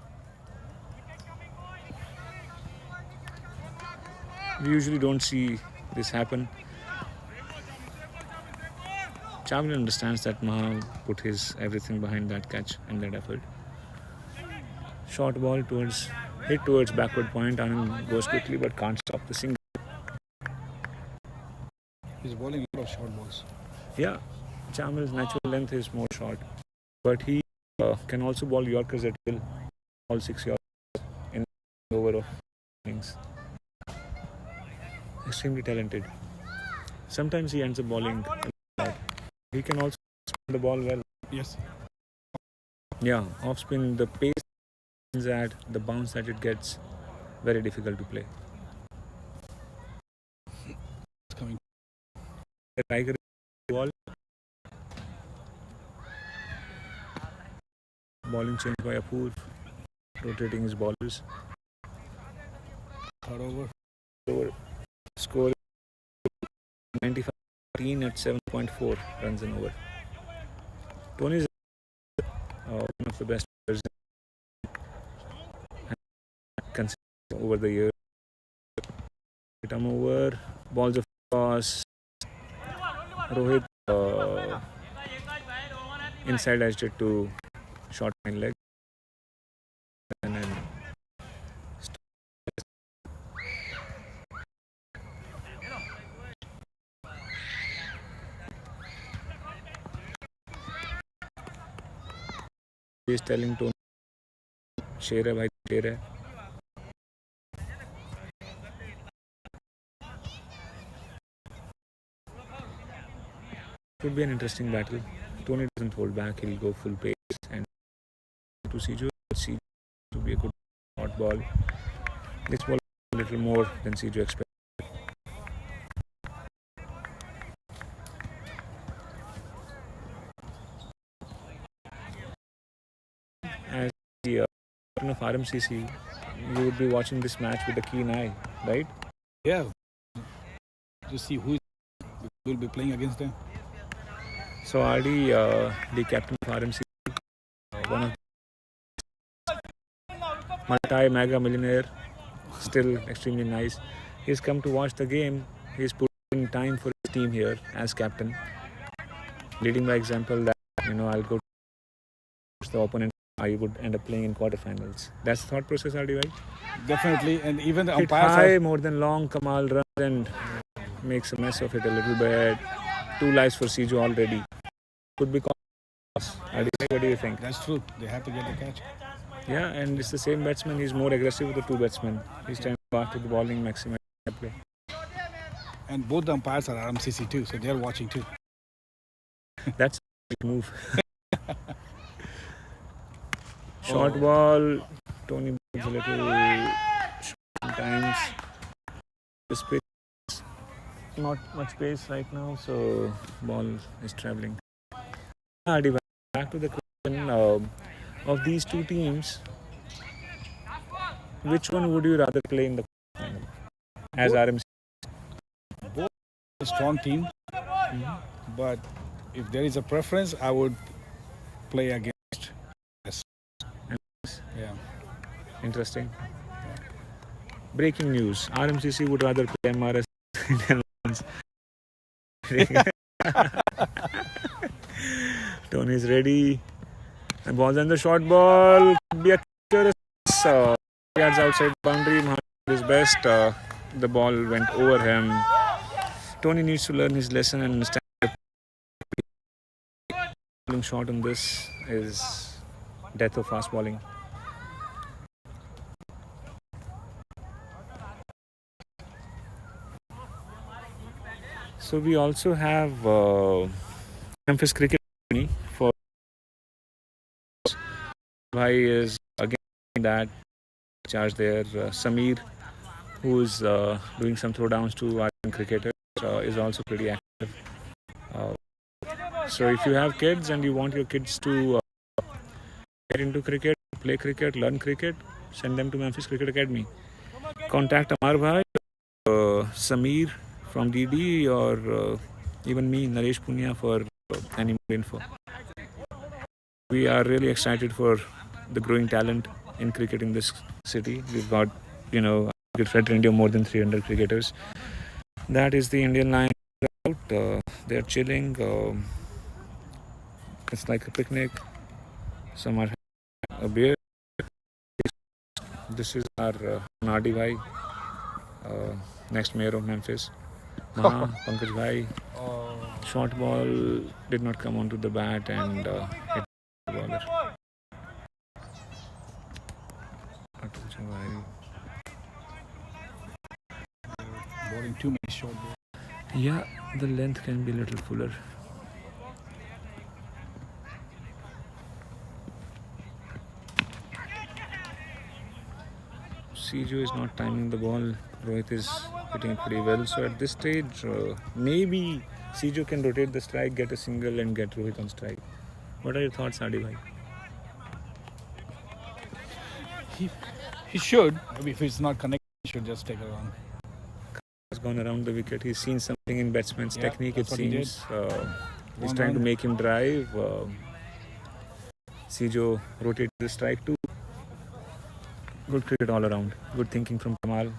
We usually don't see this happen. Chamil understands that Maha put his everything behind that catch and that effort. Short ball hit towards backward point. Anand goes quickly but can't stop the single. He's bowling a lot of short balls. Yeah, Chamil's natural length is more short, but he can also bowl Yorkers at will. All 6 Yorkers in over of innings. Extremely talented. Sometimes he ends up bowling. He can also spin the ball well. Yes. Yeah, off spin, the pace at the bounce that it gets, very difficult to play. It's coming. The Tiger ball. Bowling change by Apoor, rotating his bowlers. Third over. Score 95 at 7.4 runs an over. Tony is one of the best players over the year. Come over, balls of toss. Rohit inside edged it to short line leg. And then he is telling Tony, शेर है भाई, शेर है. Could be an interesting battle. Tony doesn't hold back, he'll go full pace and to Sijo to be a good hot ball. This ball a little more than Sijo expected. As the captain of RMCC, you would be watching this match with a keen eye, right? Yeah. To see who will be playing against them. So RD, the captain of RMCC, one of multi-mega millionaire, still extremely nice. He's come to watch the game. He's put in time for his team here as captain, leading by example that I'll go to the opponent. I would end up playing in quarterfinals. That's the thought process, RD, right? Definitely, and even the Hit umpires high have, more than long. Kamal runs and makes a mess of it a little bit. 2 lives for Sijo already. Could be cause. RD, what do you think? that's true. They have to get the catch. Yeah, and it's the same batsman. He's more aggressive with the 2 batsmen. He's trying to go after the bowling maximum play. And both the umpires are RMCC too, so they're watching too. That's a big move. Short ball. Tony moves a little sometimes. The space, not much space right now, so ball is traveling. Back to the question of these 2 teams. Which one would you rather play in the final? As RMC? A strong team, but if there is a preference, I would play against us. Yeah. Interesting. Breaking news. RMCC would rather play MRS Indian Lions. Tony's ready. And ball's on the short ball. Could be a catcher. Yards outside boundary. Mohammed is best. The ball went over him. Tony needs to learn his lesson and understand bowling shot on this is death of fast bowling. So we also have Memphis cricket for Bhai is again that charge there. Sameer, who's doing some throwdowns to our cricketers, is also pretty active. So if you have kids and you want your kids to get into cricket, play cricket, learn cricket, send them to Memphis Cricket Academy. Contact Amar Bhai, Sameer from DD, or even me, Naresh Punya, for any more info. We are really excited for the growing talent in cricket in this city. We've got, Cricket Federation India, more than 300 cricketers. That is the Indian line out. They're chilling. It's like a picnic. Some are having a beer. This is our Nardi Bhai, next mayor of Memphis. Maha, Pankaj Bhai. Short ball did not come onto the bat and hit the bowler. Bowling too many short balls. Yeah, the length can be a little fuller. Sijo is not timing the ball. Rohit is hitting it pretty well. So at this stage, maybe Sijo can rotate the strike, get a single, and get Rohit on strike. What are your thoughts, Adi Bhai? He should. If it's not connected, he should just take a run. Has gone around the wicket. He's seen something in batsman's technique, it that's what he seems. He's 1 trying to run. make him drive. Sijo rotated the strike too. Good cricket all around. Good thinking from Kamal.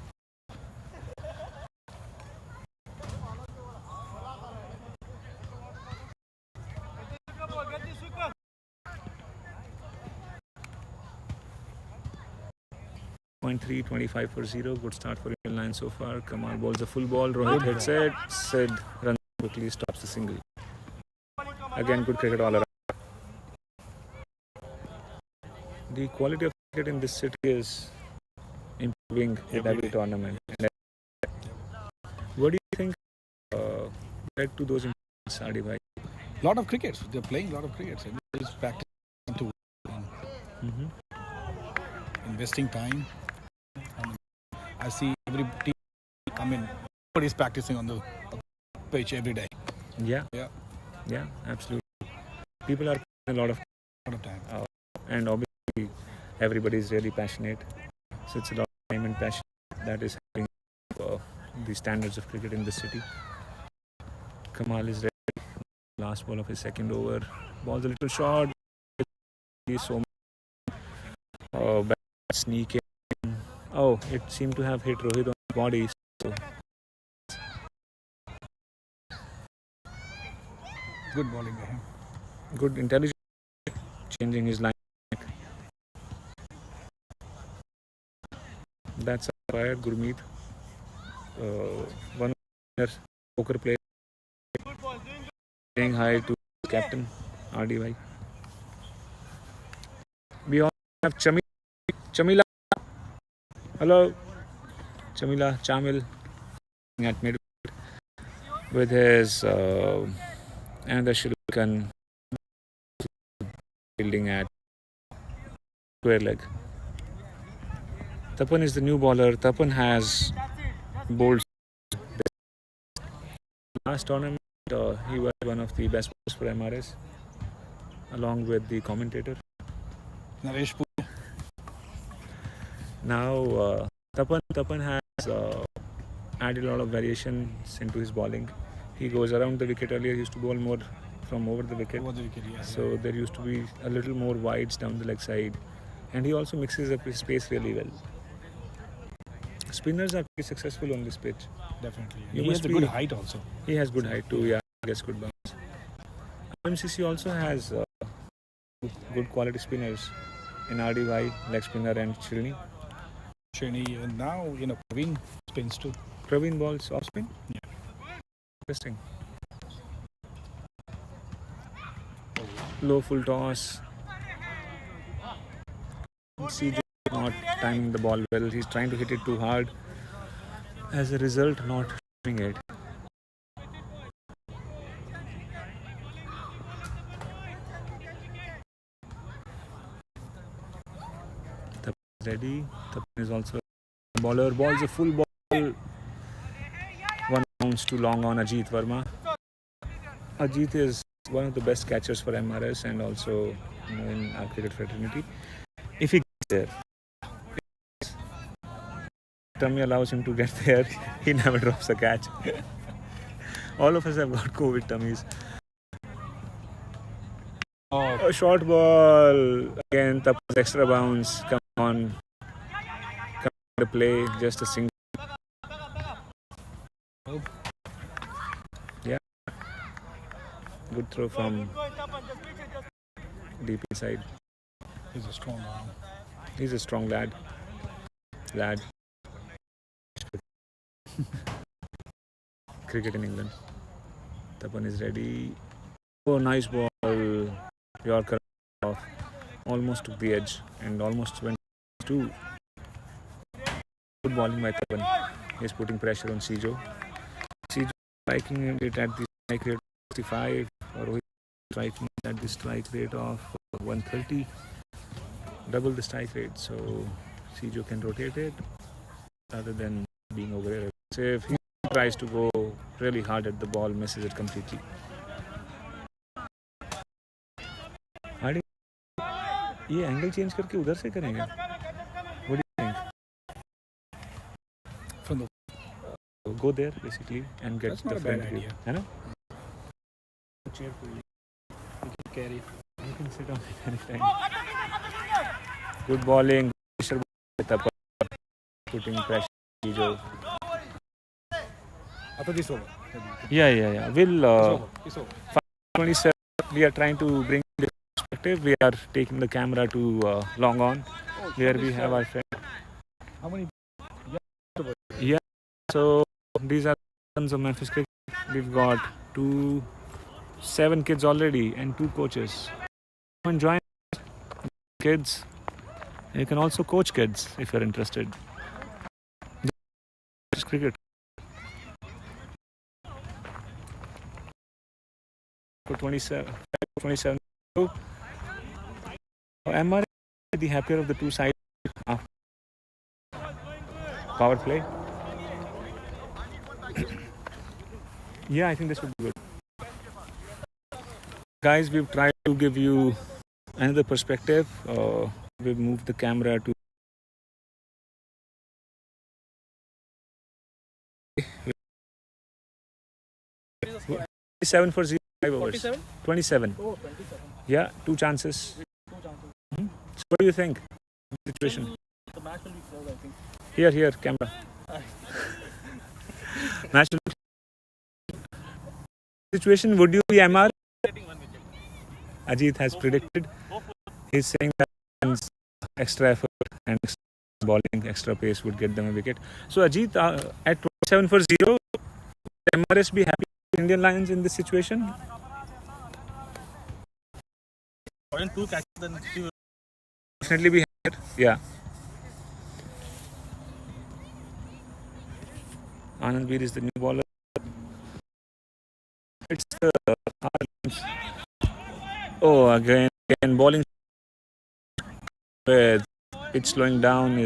.3, 25 for 0. Good start for Indian line so far. Kamal bowls a full ball. Rohit hits it. Sid runs quickly, stops the single. Again, good cricket all around. The quality of cricket in this city is improving with every tournament. What do you think led to those improvements, Adi Bhai? Lot of crickets. They're playing a lot of crickets. Everybody's practicing to investing time. I see every team. Everybody's practicing on the pitch every day. Yeah, absolutely. People are putting a lot of time. And obviously everybody is really passionate. So it's a lot of time and passion that is having the standards of cricket in the city. Kamal is ready. Last ball of his second over. Ball's a little short. He's so sneaking. Oh, it seemed to have hit Rohit on the body. So Good bowling by him. good intelligence, changing his line. That's fired Gurmeet. One of the poker players saying hi to captain RDY. We also have Chamila. Hello, Chamila Chamil at mid with his another Sri Lankan fielding at square leg. Tapan is the new bowler. Tapan has bowled last tournament. He was one of the best bowlers for MRS, along with the commentator. Naresh Puri. Now Tapan has added a lot of variations into his bowling. He goes around the wicket. Earlier he used to bowl more from over the wicket. Over the wicket, yeah. So there used to be a little more wides down the leg side, and he also mixes up his pace really well. Spinners are pretty successful on this pitch. Definitely. You He must has a be- good height also. He has good height too. Yeah, gets good bounce. MCC also has good quality spinners in RDY, leg spinner and Chilni. Shani, and now, Praveen spins too. Praveen balls off spin. Yeah. Interesting. Low full toss. CJ not timing the ball well. He's trying to hit it too hard. As a result, not hitting it. Tapan is ready. Tapan is also a bowler. Ball's a full ball. One bounce too long on Ajit Verma. Ajit is one of the best catchers for MRS and also in our cricket fraternity. If he gets there, tummy allows him to get there, he never drops a catch. All of us have got COVID tummies. Oh, A short ball again. Tapan's extra bounce. Come on, come to play. Just a single. Yeah, good throw from deep inside. he's a strong arm. He's a strong lad. Cricket in England. Tapan is ready. Oh, nice ball. Yorker off. Almost took the edge and almost went to. Good bowling by Tapan. He's putting pressure on Sijo. Sijo striking it at the strike rate of 65. Or striking it at the strike rate of 130. Double the strike rate. So Sijo can rotate it rather than being over here. So if he tries to go really hard at the ball, misses it completely. ये angle change करके उधर से करेंगे. What do you think? From the, Go there basically and get That's the not a front bad view. idea. है ना? Chair for you. You can carry. You can sit on it anytime. Good bowling. Pressure ball. Putting pressure. Sijo. after this over. Yeah. We'll It's over. 27. We are trying to bring the perspective. We are taking the camera to Long On, where we have our friend. How many? Yeah. So these are sons of Memphis cricket. We've got 7 kids already and 2 coaches. Come and join kids. You can also coach kids if you're interested. Just cricket. For 27. So, MR is the happier of the two sides after power play. Yeah, I think this would be good. Guys, we've tried to give you another perspective. We've moved the camera to 7 for 0 5 overs. 27. Oh, 27. Yeah, 2 chances. So what do you think? Situation. The match will be close, I think. Here, camera. Match situation, would you be MR? Ajit has predicted. He's saying that extra effort and bowling, extra pace would get them a wicket. So Ajit, at 27 for 0, MRS be happy with Indian Lions in this situation? Two catches, then Definitely be happy. Yeah. Anand Veer is the new bowler. It's the again bowling with pitch slowing down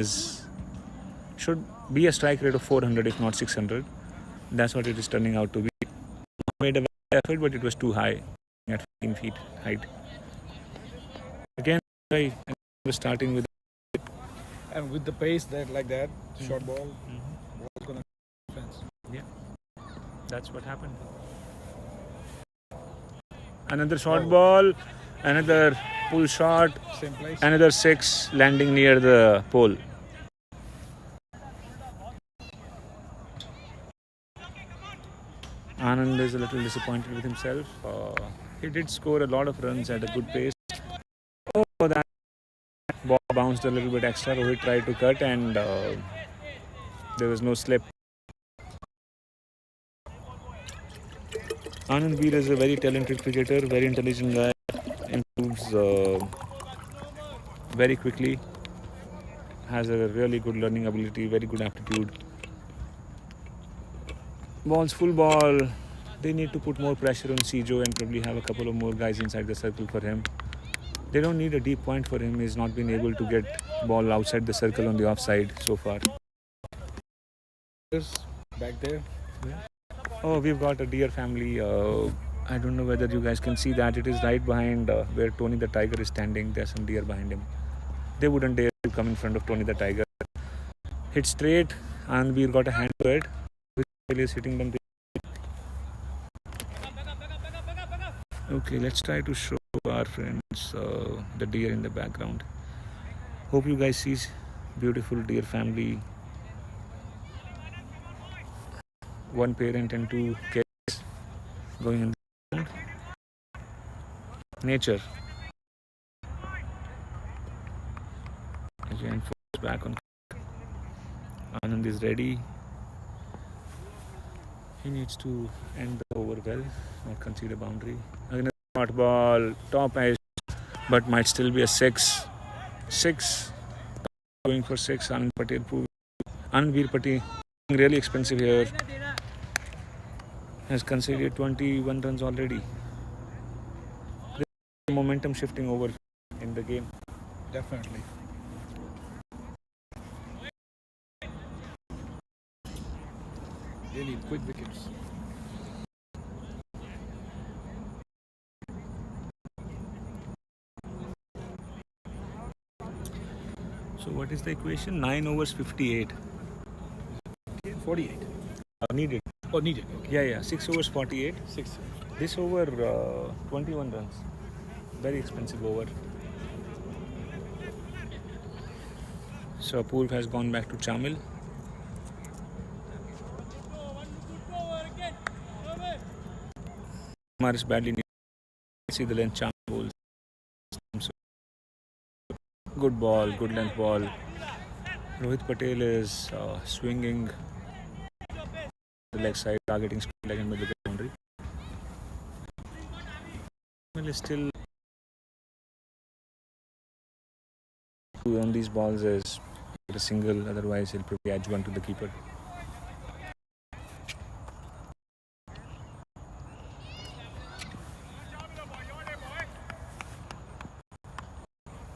should be a strike rate of 400 if not 600. That's what it is turning out to be. Made a effort, but it was too high at 15 feet height. Again, I was starting with. And with the pace like that, short ball, ball's gonna fence. Yeah, that's what happened. Another short ball, another pull shot, Same place. another 6 landing near the pole. Anand is a little disappointed with himself. He did score a lot of runs at a good pace. Oh, that ball bounced a little bit extra. Rohit tried to cut and there was no slip. Anand Veer is a very talented cricketer, very intelligent guy, improves very quickly, has a really good learning ability, very good aptitude. Ball's full ball. They need to put more pressure on Sijo and probably have a couple of more guys inside the circle for him. They don't need a deep point for him. He's not been able to get ball outside the circle on the offside so far. Back there. Oh, we've got a deer family. I don't know whether you guys can see that. It is right behind where Tony the Tiger is standing. There's some deer behind him. They wouldn't dare to come in front of Tony the Tiger. Hit straight and we've got a hand to it. Which is hitting them. Okay, let's try to show our friends the deer in the background. Hope you guys see beautiful deer family. One parent and 2 kids going in the ground. Nature. Again, focus back on. Anand is ready. He needs to end the over well, not concede a boundary. Again, a short ball, top edge, but might still be a 6. 6. Going for 6. Anand Patel. Anand Veer Patel, really expensive here. Has conceded 21 runs already. There's momentum shifting over in the game. Definitely. They need quick wickets. So what is the equation? 9 overs 58. 48. Needed. Oh, needed. Okay. Yeah. 6 overs 48. 6. This over 21 runs. Very expensive over. So Apurv has gone back to Chamil. Maris badly needed. See the length Chamil bowls. Good ball, good length ball. Rohit Patel is swinging the leg side, targeting straight leg and middle wicket boundary. Chamil is still on these balls is a single, otherwise he'll probably edge one to the keeper.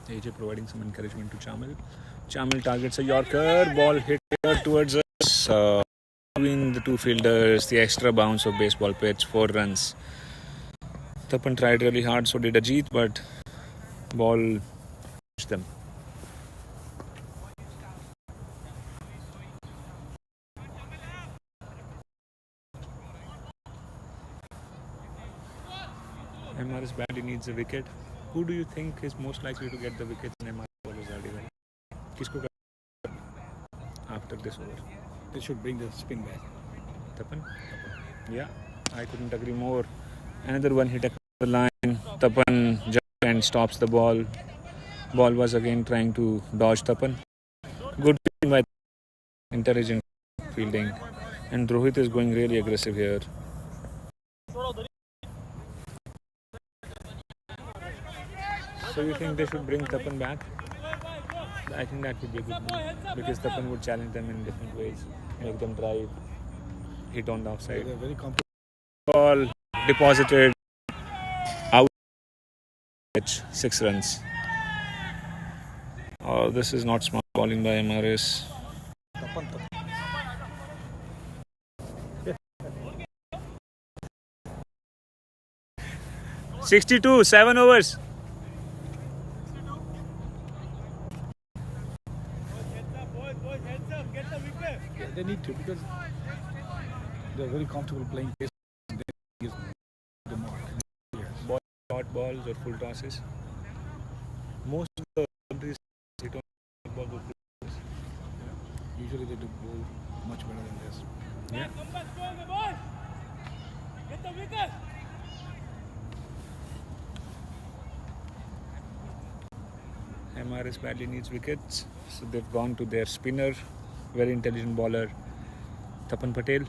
AJ providing some encouragement to Chamil. Chamil targets a Yorker, ball hit here towards us. Between the two fielders, the extra bounce of baseball pitch, 4 runs. Tapan tried really hard, so did Ajit, but ball pushed them. MRS badly needs a wicket. Who do you think is most likely to get the wickets in MRS bowlers? किसको after this over. They should bring the spin back. Tapan? Yeah, I couldn't agree more. Another one hit across the line. Tapan jumps and stops the ball. Ball was again trying to dodge Tapan. Good fielding by intelligent fielding. And Rohit is going really aggressive here. So you think they should bring Tapan back? I think that would be a good move because Tapan would challenge them in different ways, make them drive, hit on the offside. They're very competitive. Ball deposited out, 6 runs. Oh, this is not smart bowling by MRS. Tapan. 62, 7 overs. Yeah, they need to because they're very comfortable playing pace. They give the mark. Yes. Short balls or full tosses. Most of the countries hit on short balls or full tosses. Yeah. Usually they do bowl much better than this. Yeah. MRS badly needs wickets, so they've gone to their spinner, very intelligent bowler, Tapan Patel.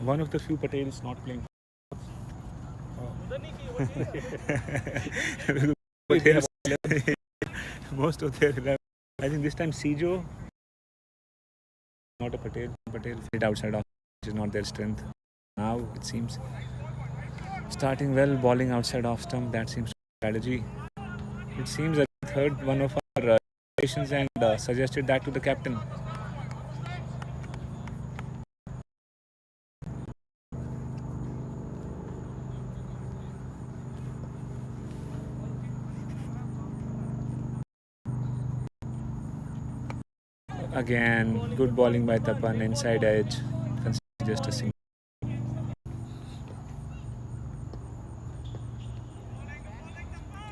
One of the few Patels not playing. Patels, most of their 11. I think this time Sijo, not a Patel. Patel hit outside off, which is not their strength. Now it seems starting well, bowling outside off stump. That seems strategy. It seems that I heard one of our patients and suggested that to the captain. Again, good bowling by Tapan, inside edge, just a single.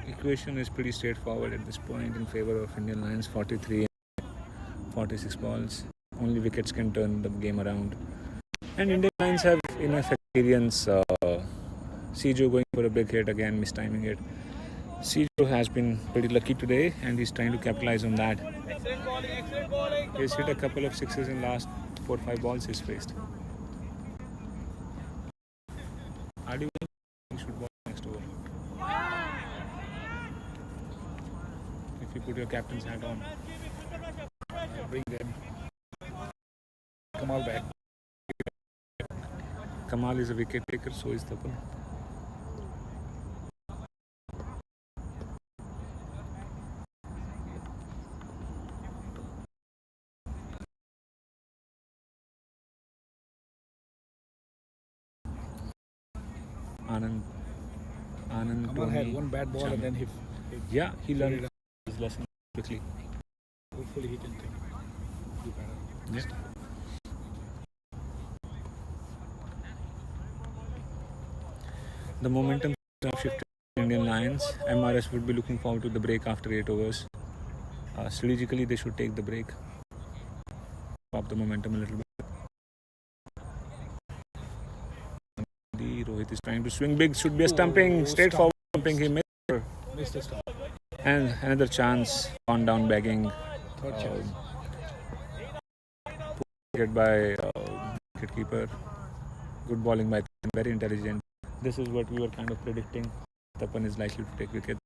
Equation is pretty straightforward at this point in favor of Indian Lions. 43 and 46 balls. Only wickets can turn the game around. And Indian Lions have enough experience. Sijo going for a big hit again, mistiming it. Sijo has been pretty lucky today and he's trying to capitalize on that. Excellent bowling. He's hit a couple of sixes in last 4-5 balls he's faced. How do you think he should bowl next over? If you put your captain's hat on. Bring them. Kamal back. Kamal is a wicket taker, so is Tapan. Anand, Kamal Tony, had one bad ball and then he he learned his lesson quickly. hopefully he can do better. Yeah. The momentum have shifted to Indian Lions. MRS would be looking forward to the break after 8 overs. Strategically, they should take the break, pop the momentum a little bit. Rohit is trying to swing big. Should be a stumping, straightforward stumping. He missed the stump. And another chance, gone down begging. Third chance. Wicket by wicketkeeper. Good bowling by Tapan, very intelligent. This is what we were kind of predicting. Tapan is likely to take wicket.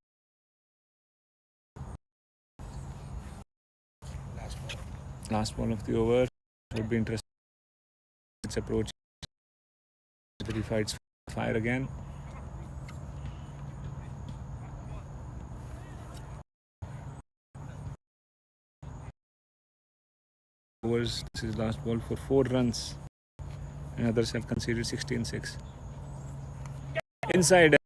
Last ball of the over. Would be interesting. It's approach. He fights fire again. Overs. This is last ball for 4 runs. And others have conceded 16-6. Inside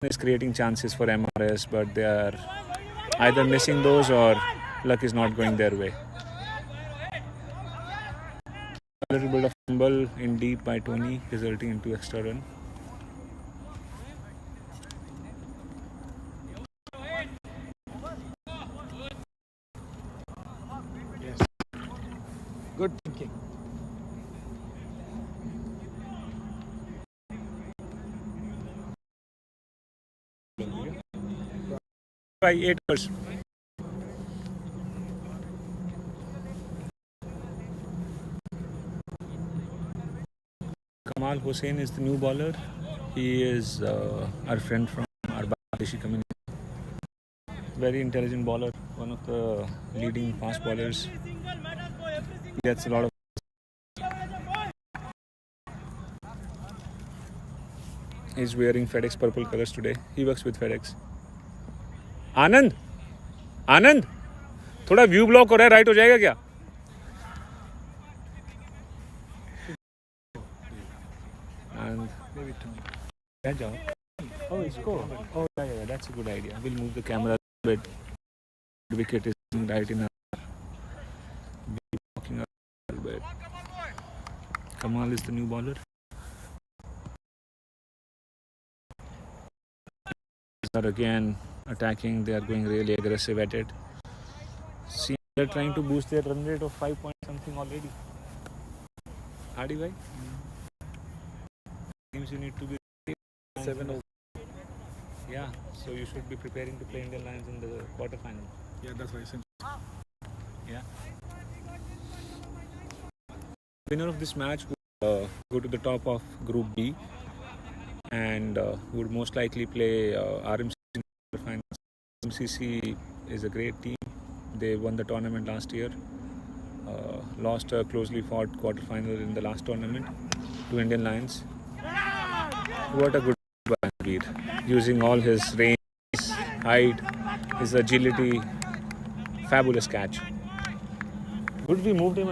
is creating chances for MRS, but they are either missing those or luck is not going their way. A little bit of fumble in deep by Tony, resulting into extra run. Yes. by 8 hours. Kamal Hussain is the new bowler. He is our friend from our Bangladeshi community. Very intelligent bowler, one of the leading fast bowlers. He gets a lot of. He's wearing FedEx purple colors today. He works with FedEx. Anand Anand थोड़ा view block हो रहा है, right हो जाएगा क्या? And Maybe two. yeah, जाओ. Oh, it's cool. Oh, yeah, that's a good idea. We'll move the camera a bit. The wicket is right in our. We're walking up a little bit. Kamal is the new bowler. Are again attacking. They are going really aggressive at it. See, they're trying to boost their run rate of 5 point something already. Hardy bhai? Seems you need to be 7 over. Yeah, so you should be preparing to play Indian Lions in the quarterfinal. Yeah, that's what I said. Yeah. Winner of this match would go to the top of Group B and would most likely play RMC in the finals. RMCC is a great team. They won the tournament last year. Lost a closely fought quarterfinal in the last tournament to Indian Lions. What a good beat, using all his range, his height, his agility. Fabulous catch. Good, we moved him.